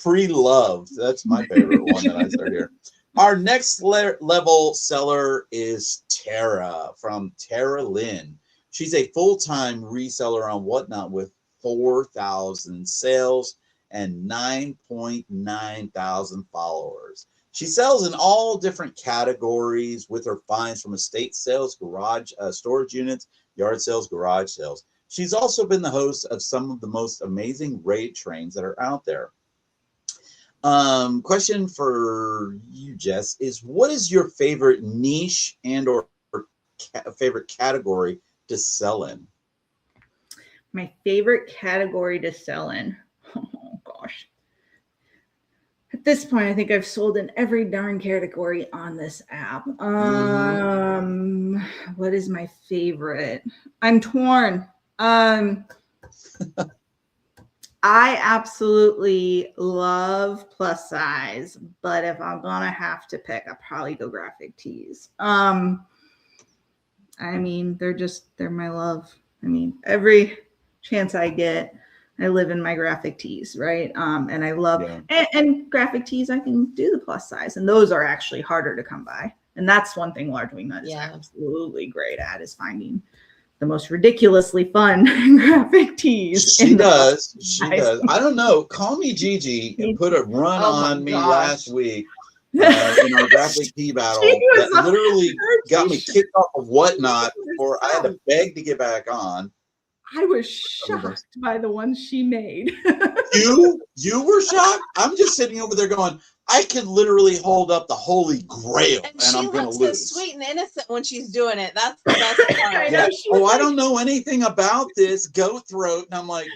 Free love. That's my favorite one that I start here. Our next level seller is Tara from Tara Lynn. She's a full-time reseller on Whatnot with 4,000 sales and 9.9 thousand followers. She sells in all different categories with her finds from estate sales, garage storage units, yard sales, garage sales. She's also been the host of some of the most amazing raid trains that are out there. Question for you, Jess, is what is your favorite niche and or favorite category to sell in? My favorite category to sell in. Oh gosh. At this point, I think I've sold in every darn category on this app. What is my favorite? I'm torn. I absolutely love plus size, but if I'm gonna have to pick, I'll probably go graphic tees. I mean, they're my love. I mean, every chance I get, I live in my graphic tees, right? And I love and graphic tees. I can do the plus size, and those are actually harder to come by. And that's one thing Large Wingnut is absolutely great at, is finding the most ridiculously fun graphic tees. She does. She does. I don't know. Call me Gigi and put a run on me last week in our graphic tee battle that literally got me kicked off of Whatnot before I had to beg to get back on. I was shocked by the ones she made. You were shocked? I'm just sitting over there going, I could literally hold up the Holy Grail and I'm going to lose. She looks so sweet and innocent when she's doing it. That's the best part. Yeah. I don't know anything about this. Go throat. And I'm like,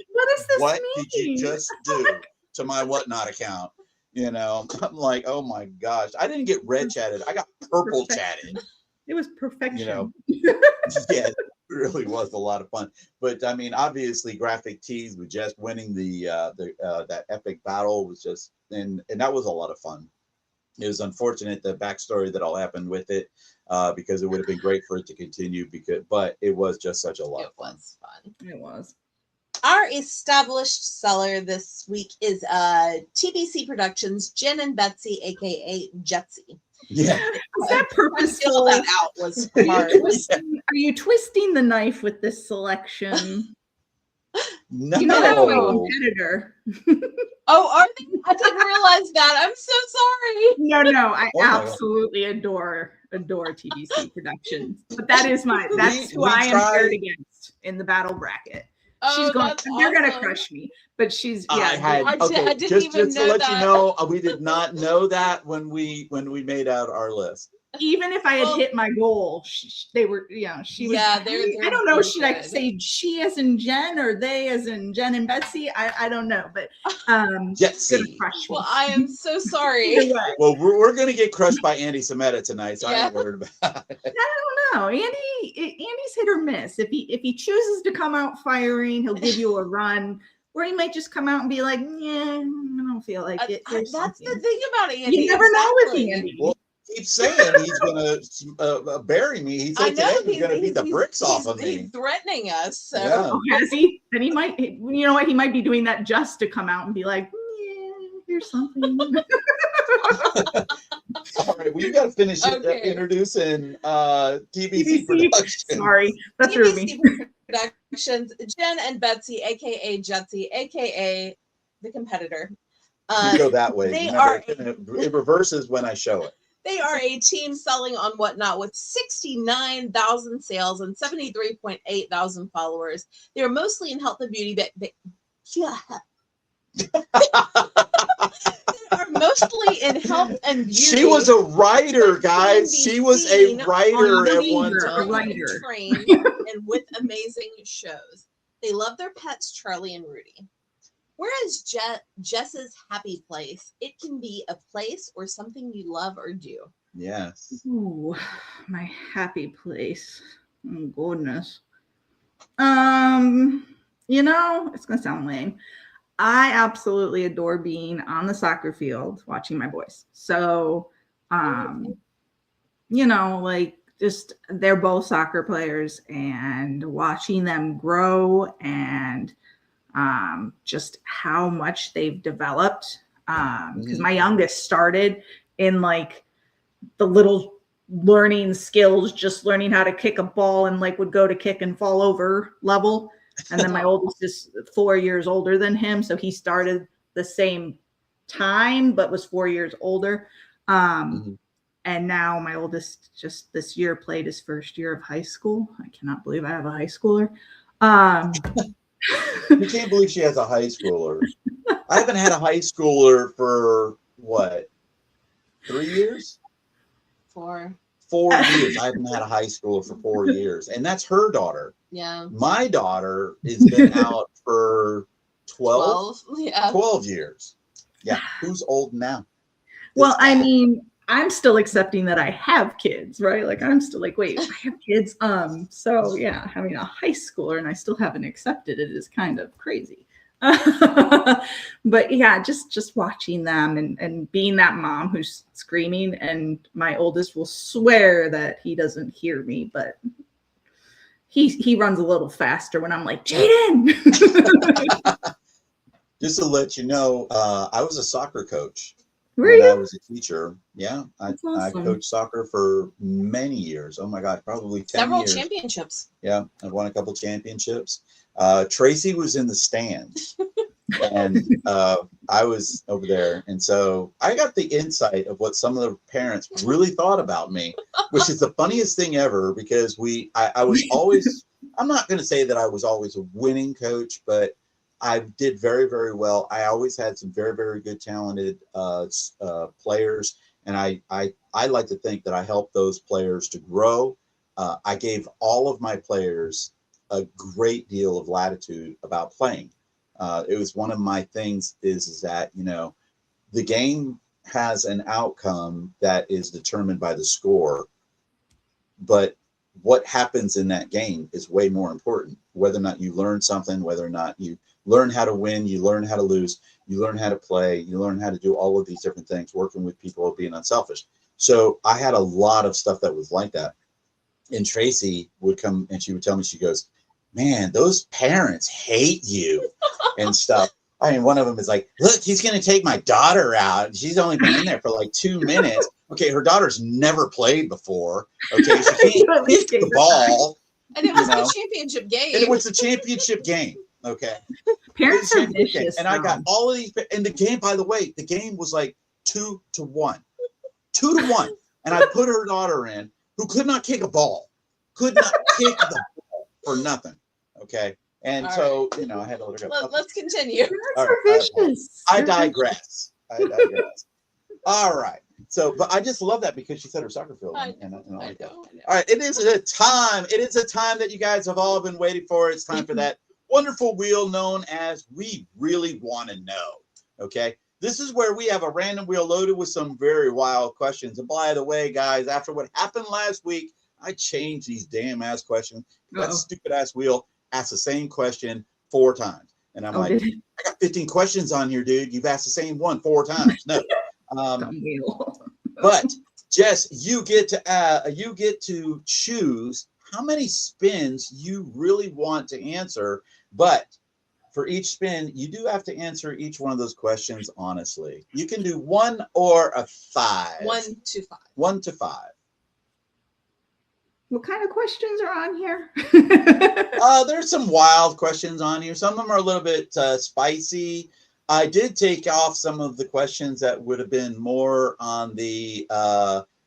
what did you just do to my Whatnot account? You know, I'm like, oh my gosh. I didn't get red chatted. I got purple chatted. It was perfection. You know, yeah, it really was a lot of fun. But I mean, obviously, graphic tees with Jess winning that epic battle was just, and that was a lot of fun. It was unfortunate the backstory that all happened with it, because it would have been great for it to continue. But it was just such a lot of fun. It was. Our established seller this week is TBC Productions, Jen and Betsy, aka Jetsy. Yeah, is that purposeful? That out was hard. Are you twisting the knife with this selection? No, you know that's my competitor. Oh, are they? I didn't realize that. I'm so sorry. No, I absolutely adore TBC Productions, but that's who I am paired against in the battle bracket. She's going. They're going to crush me, but she's. Yeah, I didn't even know to let that. you know, we did not know that when we made out our list. Even if I had hit my goal, they were. Yeah, she was. Yeah, I don't know. Should I say she as in Jen or they as in Jen and Betsy? I don't know, but Jetsy. Well, I am so sorry. Well, we're going to get crushed by Andy Sameta tonight, so I'm not worried about it. I don't know. Andy's hit or miss. If he chooses to come out firing, he'll give you a run. Or he might just come out and be like, "Yeah, I don't feel like it." That's the thing about Andy. You never know with Andy. Well, keeps saying he's gonna bury me. He said today he's gonna beat the bricks off of me. He's threatening us. So has he? And he might. You know what? He might be doing that just to come out and be like, "Yeah, here's something." All right, we got to finish introducing TBC Productions. Sorry, that threw me. Productions, Jen and Betsy, aka Jetsy, aka the competitor. You go that way. They Remember, are it reverses when I show it. they are a team selling on Whatnot with 69,000 sales and 73.8 thousand followers. They are mostly in health and beauty, but yeah. They are mostly in health and beauty. She was a writer, guys. She was a writer at one time. Writer. Trained and with amazing shows. They love their pets, Charlie and Rudy. Whereas Jess's happy place, it can be a place or something you love or do. Yes. Ooh, my happy place. Oh goodness. It's gonna sound lame. I absolutely adore being on the soccer field watching my boys. So, just they're both soccer players and watching them grow and just how much they've developed. Because my youngest started in like the little learning skills, just learning how to kick a ball and like would go to kick and fall over level. And then my oldest is 4 years older than him. So he started the same time, but was 4 years older. And now my oldest just this year played his first year of high school. I cannot believe I have a high schooler. You can't believe she has a high schooler. I haven't had a high schooler for what, 3 years? 4 years. I haven't had a high schooler for 4 years. And that's her daughter. Yeah. My daughter has been out for 12 years. Yeah. Who's old now? Well, I mean, I'm still accepting that I have kids, right? Like I'm still like, wait, I have kids. So yeah, having a high schooler and I still haven't accepted it is kind of crazy. But yeah, just watching them and being that mom who's screaming, and my oldest will swear that he doesn't hear me, but he runs a little faster when I'm like, Jaden. Just to let you know, I was a soccer coach. Were you? I was a teacher. Yeah. Awesome. I coached soccer for many years. Oh my God, probably 10 Several years. championships. Yeah. I won a couple championships. Tracy was in the stands and I was over there. And so I got the insight of what some of the parents really thought about me, which is the funniest thing ever, because I was always, I'm not going to say that I was always a winning coach, but I did very, very well. I always had some very, very good, talented players. And I like to think that I helped those players to grow. I gave all of my players a great deal of latitude about playing. It was one of my things is that, the game has an outcome that is determined by the score, but what happens in that game is way more important. Whether or not you learn something, whether or not you learn how to win, you learn how to lose, you learn how to play, you learn how to do all of these different things, working with people, being unselfish. So I had a lot of stuff that was like that. And Tracy would come and she would tell me, she goes, man, those parents hate you and stuff. I mean, one of them is like, look, he's going to take my daughter out. She's only been in there for like 2 minutes. Okay, her daughter's never played before. Okay, she can't hit the ball. And it was a championship game. And it was a championship game. Okay. Parents are vicious. And I got all of these. And the game, by the way, the game was like 2-1. 2-1. And I put her daughter in, who could not kick a ball. Could not kick the ball for nothing. Okay. And all so, right. I had to let her go. Let's continue. All right, I digress. All right. So, but I just love that because she said her soccer field. I know. All right. It is a time. It is a time that you guys have all been waiting for. It's time for that wonderful wheel known as We Really Want to Know. Okay. This is where we have a random wheel loaded with some very wild questions. And by the way, guys, after what happened last week, I changed these damn ass questions. That stupid ass wheel asked the same question 4 times. And I'm like, I got 15 questions on here, dude. You've asked the same one 4 times. No. But Jess, you get to choose how many spins you really want to answer. But for each spin, you do have to answer each one of those questions honestly. You can do 1 or a 5. 1 to 5. 1 to 5. What kind of questions are on here? There's some wild questions on here. Some of them are a little bit spicy. I did take off some of the questions that would have been more on the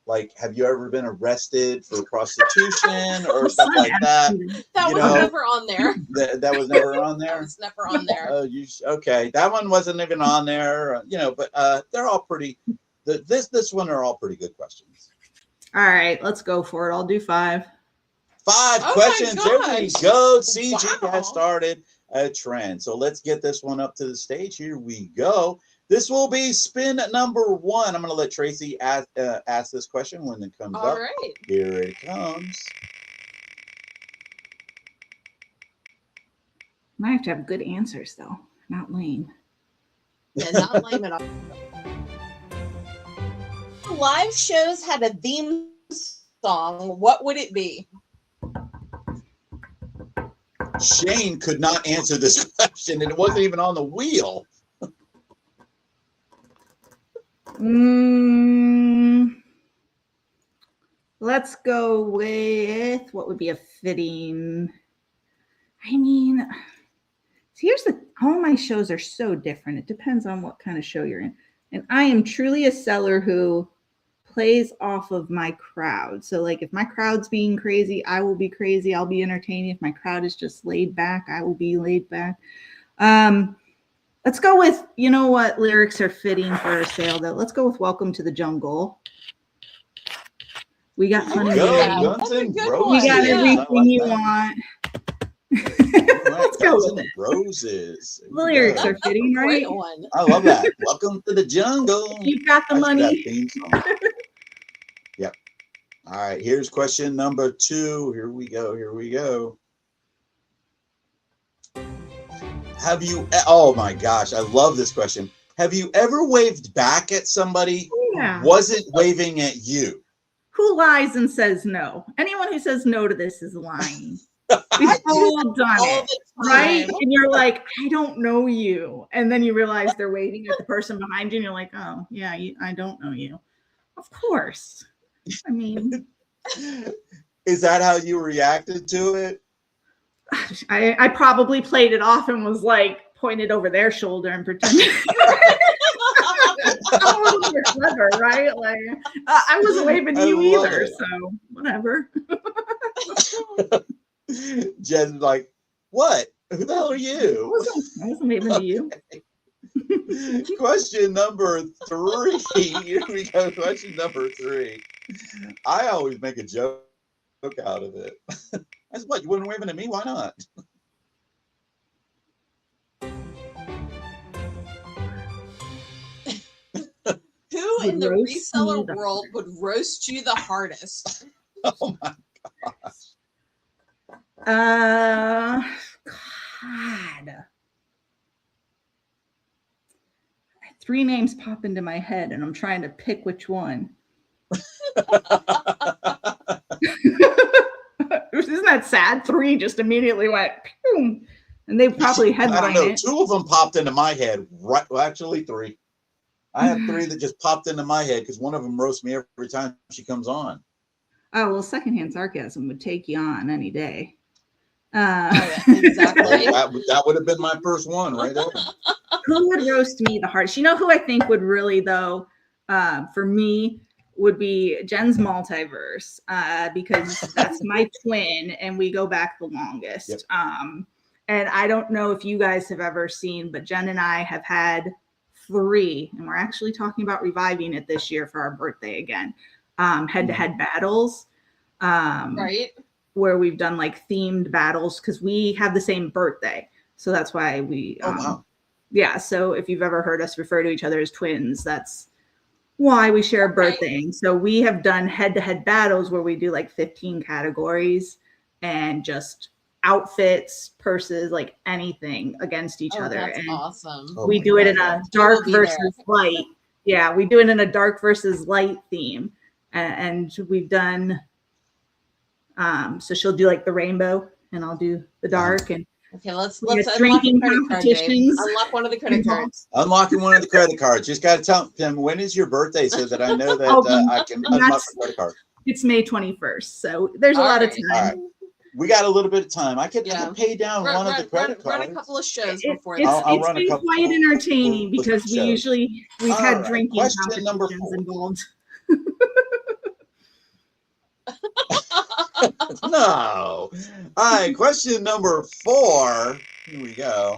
like, have you ever been arrested for prostitution or stuff like that? That You was know, never on there. That was never on That there. was never on there. Oh, okay. That one wasn't even on there. You know, but they're all pretty. This one are all pretty good questions. All right, let's go for it. I'll do 5. 5 Oh questions. my There we gosh. go. CG Wow. has started a trend. So let's get this one up to the stage. Here we go. This will be spin number 1. I'm going to let Tracy ask this question when it comes All up. right. Here it comes. I have to have good answers, though, not lame. Yeah, not lame at all. Live shows had a theme song. What would it be? Shane could not answer this question, and it wasn't even on the wheel. Let's go with what would be a fitting. I mean, here's all my shows are so different. It depends on what kind of show you're in. And I am truly a seller who plays off of my crowd. So like if my crowd's being crazy, I will be crazy. I'll be entertaining. If my crowd is just laid back, I will be laid back. Let's go with, you know what lyrics are fitting for a sale though. Let's go with Welcome to the Jungle. We got funny Guns and Roses. We got everything like you that. want. Let's go Guns with and it. Roses. The lyrics are That's a fitting, great right? one. I love that. Welcome to the jungle. You got the I should have money. theme song. Yep. All right. Here's question number 2. Here we go. Here we go. Have you? Oh my gosh, I love this question. Have you ever waved back at somebody Yeah. who wasn't waving at you? Who lies and says no? Anyone who says no to this is lying. We've all done All it, the right? time. And you're like, I don't know you. And then you realize they're waving at the person behind you and you're like, oh, yeah, I don't know you. Of course. I mean, Is that how you reacted to it? I probably played it off and was like, pointed over their shoulder and pretended. I'm a little bit clever, right? Like, I wasn't waving to you either, it. so whatever. Jen's like, what? Who the hell are you? I wasn't waving to you. Question number 3. Here we go. Question number 3. I always make a joke out of it. That's what, you weren't waving at me? Why not? Who in the Roast reseller me the world would roast you the hardest? Oh my gosh. God. 3 names pop into my head and I'm trying to pick which one. Isn't that sad? 3 just immediately went, pew, and they probably I don't headline know. it. 2 of them popped into my head. Right, well, actually 3. I have 3 that just popped into my head because one of them roasts me every time she comes on. Oh, well, secondhand sarcasm would take you on any day. Oh, yeah, exactly. That would have been my first one right there. Who would roast me the hardest? You know who I think would really, though, for me, would be Jen's Multiverse, because that's my twin and we go back the longest. Yep. And I don't know if you guys have ever seen, but Jen and I have had 3, and we're actually talking about reviving it this year for our birthday again. Head-to-head battles. Right. Where we've done like themed battles because we have the same birthday. So that's why we, Wow. Yeah. So if you've ever heard us refer to each other as twins, that's why we share a birthday. And so we have done head-to-head battles where we do like 15 categories and just outfits, purses, like anything against each other. That's And awesome. Oh we my do it in God. a dark We'll be versus light. Yeah, we do it in a dark versus light theme. And we've done, so she'll do like the rainbow and I'll do the dark. And Okay, let's we have unlock drinking the credit card, babe. competitions. Unlock one of the credit cards. Unlocking one of the credit cards. Just got to tell them when is your birthday so that I know that I can unlock the credit card. It's May 21st, so there's a lot of time. All right. We got a little bit of time. I could pay down one of the credit cards. Run a couple of shows before It's been quite entertaining because we've had drinking question competitions involved. No. All right, question number 4. Here we go.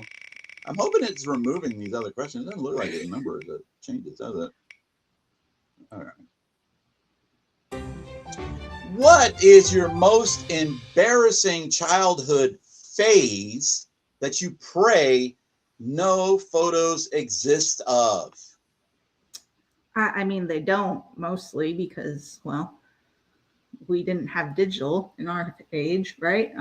I'm hoping it's removing these other questions. It doesn't look like it remembers it. Changes, does it? All right. What is your most embarrassing childhood phase that you pray no photos exist of? I mean, they don't, mostly because, well, we didn't have digital in our age, right?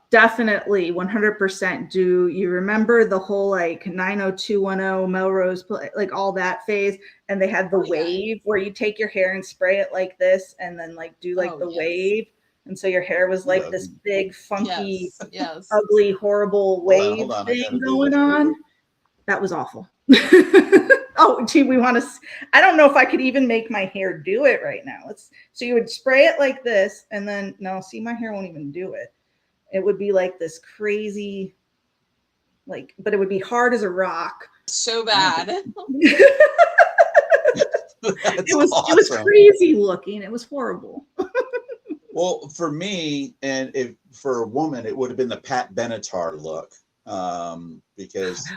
Definitely 100%. Do you remember the whole like 90210 Melrose, like all that phase? And they had the wave where you take your hair and spray it like this and then like do like the wave. And so your hair was like this big, funky, ugly, horrible wave thing going on. That was awful. Oh, gee, I don't know if I could even make my hair do it right now. So you would spray it like this and then, no, see, my hair won't even do it. It would be like this crazy, like, but it would be hard as a rock. So bad. It was crazy looking. It was horrible. Well, for me, and for a woman, it would have been the Pat Benatar look. Because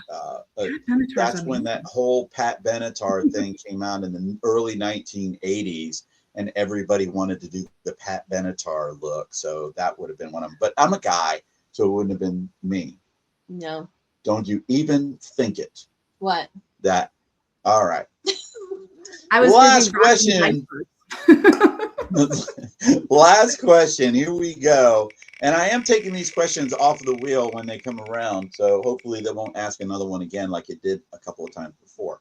that's when that whole Pat Benatar thing came out in the early 1980s. And everybody wanted to do the Pat Benatar look. So that would have been one of them. But I'm a guy, so it wouldn't have been me. No. Don't you even think it. What? That. All right. I was last question. Last question. Here we go. And I am taking these questions off the wheel when they come around. So hopefully they won't ask another one again like it did a couple of times before.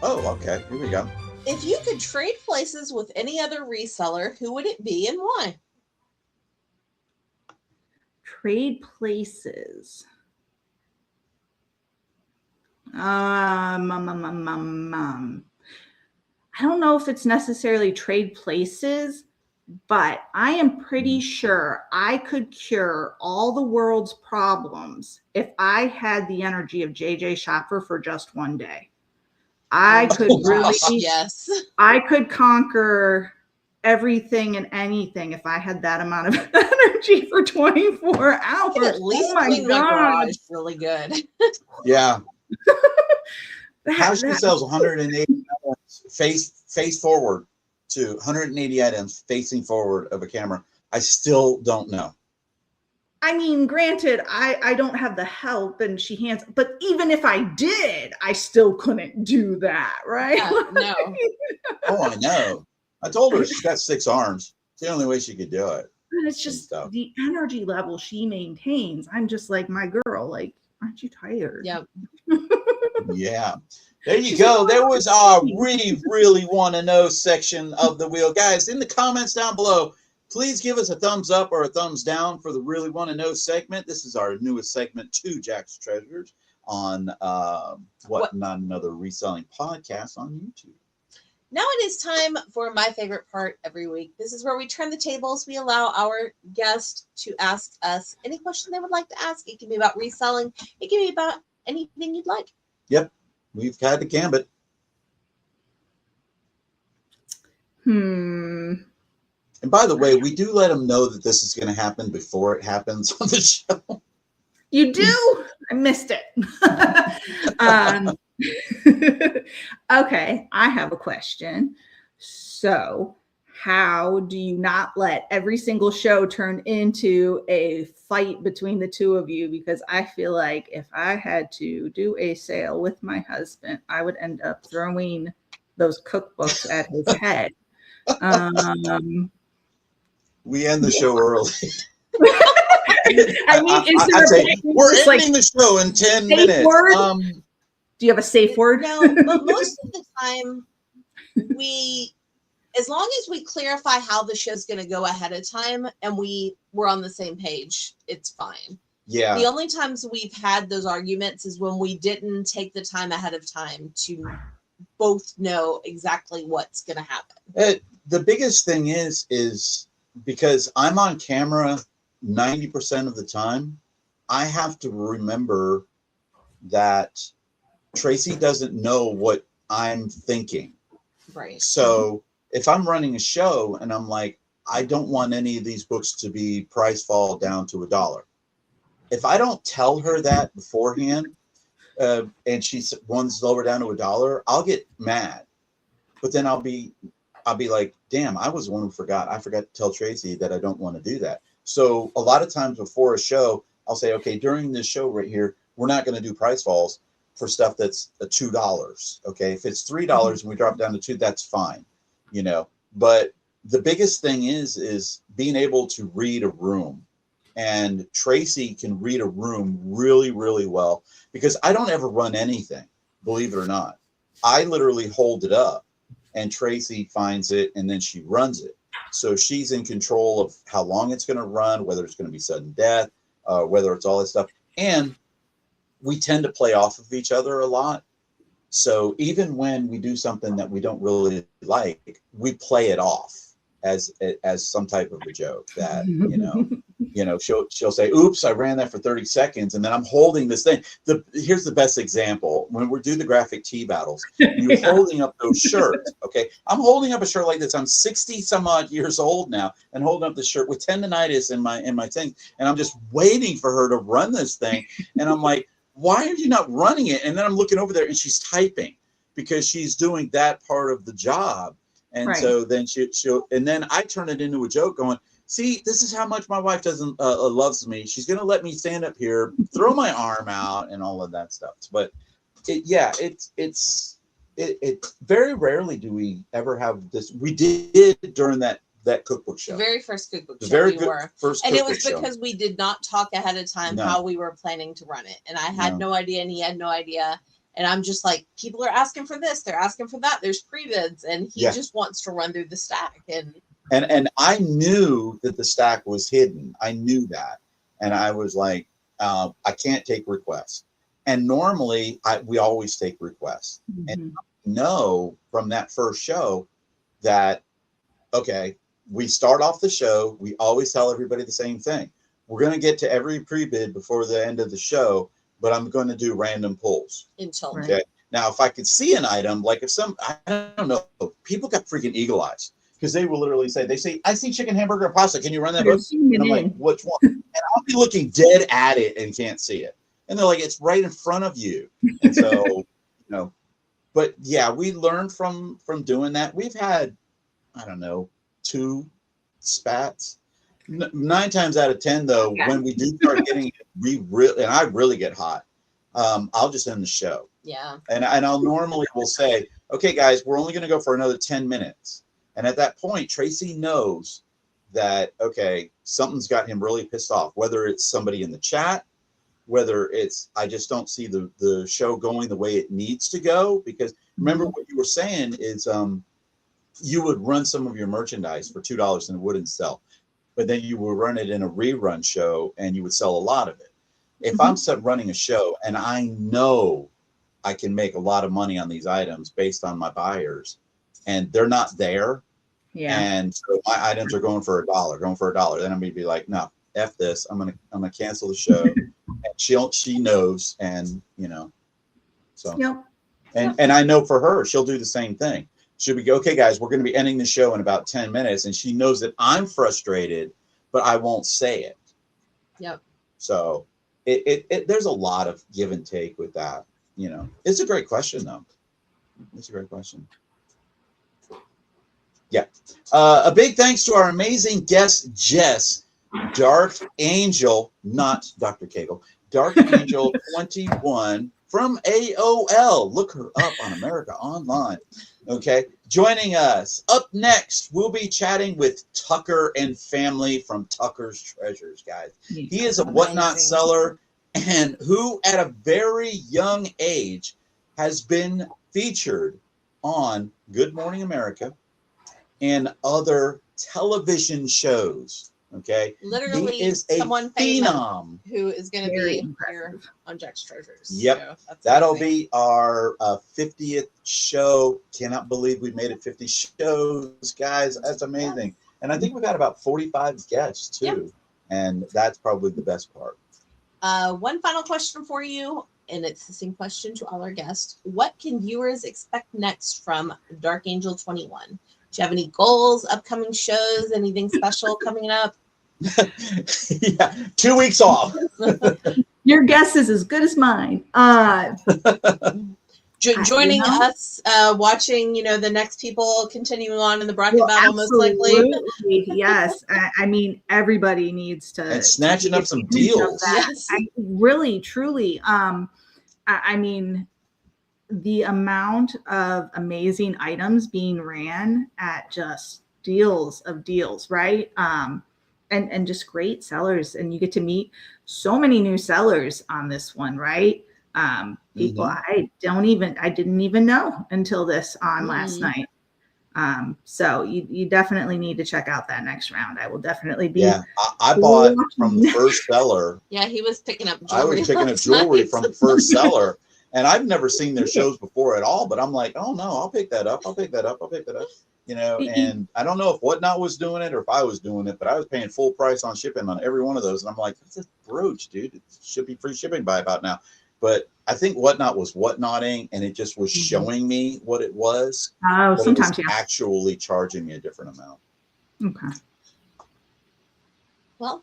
Oh, okay. Here we go. If you could trade places with any other reseller, who would it be and why? Trade places. I don't know if it's necessarily trade places, but I am pretty sure I could cure all the world's problems if I had the energy of JJ Shopper for just one day. I could I could conquer everything and anything if I had that amount of energy for 24 hours. At least clean my garage really good. Yeah. How she sells 180 items face forward to 180 items facing forward of a camera. I still don't know. I mean, granted, I don't have the help and she hands, but even if I did, I still couldn't do that, right? Yeah, no. Oh, I know. I told her she's got 6 arms. It's the only way she could do it. And it's just the energy level she maintains. I'm just like, my girl, like, aren't you tired? Yep. Yeah. There you go. There was our We Really Want to Know section of the wheel. Guys, in the comments down below, please give us a thumbs up or a thumbs down for the Really Want to Know segment. This is our newest segment to Jack's Treasures on What Not Another Reselling Podcast on YouTube. Now it is time for my favorite part every week. This is where we turn the tables. We allow our guests to ask us any question they would like to ask. It can be about reselling. It can be about anything you'd like. Yep. We've had the gambit. And by the way, we do let them know that this is going to happen before it happens on the show. You do? I missed it. Okay, I have a question. So, how do you not let every single show turn into a fight between the two of you? Because I feel like if I had to do a sale with my husband, I would end up throwing those cookbooks at his head. We end the show early. I mean, we're ending the show in 10 minutes. Do you have a safe word? No, but most of the time, as long as we clarify how the show's going to go ahead of time and we're on the same page, it's fine. Yeah. The only times we've had those arguments is when we didn't take the time ahead of time to both know exactly what's going to happen. The biggest thing is because I'm on camera 90% of the time, I have to remember that Tracy doesn't know what I'm thinking. Right. So if I'm running a show and I'm like, I don't want any of these books to be price fall down to $1. If I don't tell her that beforehand, and she runs lower down to $1, I'll get mad. But then I'll be like, damn, I was the one who forgot. I forgot to tell Tracy that I don't want to do that. So a lot of times before a show, I'll say, okay, during this show right here, we're not going to do price falls for stuff that's $2. Okay, if it's $3 and we drop down to $2, that's fine, you know. But the biggest thing is being able to read a room. And Tracy can read a room really, really well, because I don't ever run anything, believe it or not. I literally hold it up and Tracy finds it and then she runs it. So she's in control of how long it's going to run, whether it's going to be sudden death, whether it's all this stuff. And we tend to play off of each other a lot. So even when we do something that we don't really like, we play it off as some type of a joke that, she'll say, oops, I ran that for 30 seconds. And then I'm holding this thing. Here's the best example. When we do the graphic tee battles, you're holding up those shirts. Okay. I'm holding up a shirt like this. I'm 60 some odd years old now and holding up the shirt with tendonitis in my thing. And I'm just waiting for her to run this thing. And I'm like, why are you not running it? And then I'm looking over there and she's typing because she's doing that part of the job. And so then she'll, and then I turn it into a joke going, see, this is how much my wife doesn't loves me. She's going to let me stand up here, throw my arm out and all of that stuff. But it's very rarely do we ever have this. We did during that cookbook show. The very first cookbook show very we good were. First and it was show. because we did not talk ahead of time how we were planning to run it. And I had no idea and he had no idea. And I'm just like, people are asking for this, they're asking for that. There's pre-bids, and he just wants to run through the stack. And I knew that the stack was hidden. I knew that, and I was like, I can't take requests. And normally, we always take requests. Mm-hmm. And I know from that first show that okay, we start off the show. We always tell everybody the same thing. We're going to get to every pre-bid before the end of the show, but I'm going to do random pulls. Okay. Now, if I could see an item, like if I don't know, people got freaking eagle eyes because they will literally say, I see chicken, hamburger, and pasta. Can you run that book? And I'm like, which one? And I'll be looking dead at it and can't see it. And they're like, it's right in front of you. And so, but yeah, we learned from doing that. We've had, I don't know, 2 spats. 9 times out of 10, though, when we do start getting it, I really get hot. I'll just end the show. Yeah. And I'll normally will say, okay, guys, we're only going to go for another 10 minutes. And at that point, Tracy knows that, okay, something's got him really pissed off, whether it's somebody in the chat, whether it's, I just don't see the show going the way it needs to go. Because remember what you were saying is, you would run some of your merchandise for $2 and it wouldn't sell. But then you would run it in a rerun show and you would sell a lot of it. If I'm running a show and I know I can make a lot of money on these items based on my buyers and they're not there, and so my items are going for $1, then I'm gonna be like, no, F this. I'm gonna cancel the show. And she knows, and so and I know for her, she'll do the same thing. She'll be, okay, guys, we're going to be ending the show in about 10 minutes. And she knows that I'm frustrated, but I won't say it. Yep. So there's a lot of give and take with that. It's a great question, though. It's a great question. Yeah. A big thanks to our amazing guest, Jess, Drkangl, not Dr. Kegel, Drkangl21 from AOL. Look her up on America Online. Okay. Joining us up next, we'll be chatting with Tucker and family from Tucker's Treasures, guys. He is a whatnot seller and who at a very young age has been featured on Good Morning America and other television shows. Okay. Literally he is a someone famous phenom. who is going to Very be impressive. here on Jack's Treasures. Yep. So that's That'll amazing. be our 50th show. Cannot believe we made it 50 shows, guys. That's amazing. And I think we've had about 45 guests too. And that's probably the best part. One final question for you, and it's the same question to all our guests. What can viewers expect next from Drkangl21? Do you have any goals, upcoming shows, anything special coming up? Yeah, 2 weeks off. Your guess is as good as mine. Joining us, watching, the next people continuing on in the bracket battle, most likely. Yes. I mean, everybody needs to. And snatching to up some deals. Yes. Really, truly. I mean, the amount of amazing items being ran at just deals of deals, right? And just great sellers. And you get to meet so many new sellers on this one, right? People I didn't even know until this on last night. So you definitely need to check out that next round. I will definitely be. Yeah, I bought from the first seller. Yeah, he was picking up jewelry. I was picking up jewelry from the first seller. And I've never seen their shows before at all, but I'm like, oh no, I'll pick that up. I'll pick that up. I'll pick that up. And I don't know if Whatnot was doing it or if I was doing it, but I was paying full price on shipping on every one of those. And I'm like, that's a brooch, dude. It should be free shipping by about now. But I think Whatnot was whatnotting, and it just was showing me what it was. Oh, sometimes it was actually charging me a different amount. Okay. Well,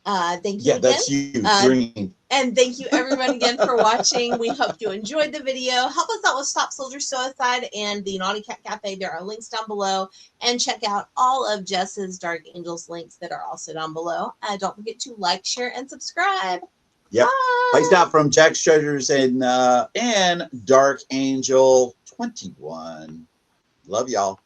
thank you Yeah, again. that's you. Green. And thank you everyone again for watching. We hope you enjoyed the video. Help us out with Stop Soldier Suicide and the Naughty Cat Cafe. There are links down below. And check out all of Jess's Dark Angels links that are also down below. Don't forget to like, share, and subscribe. Yep. Bye. Placed out from Jack's Treasures and Dark Angel 21. Love y'all.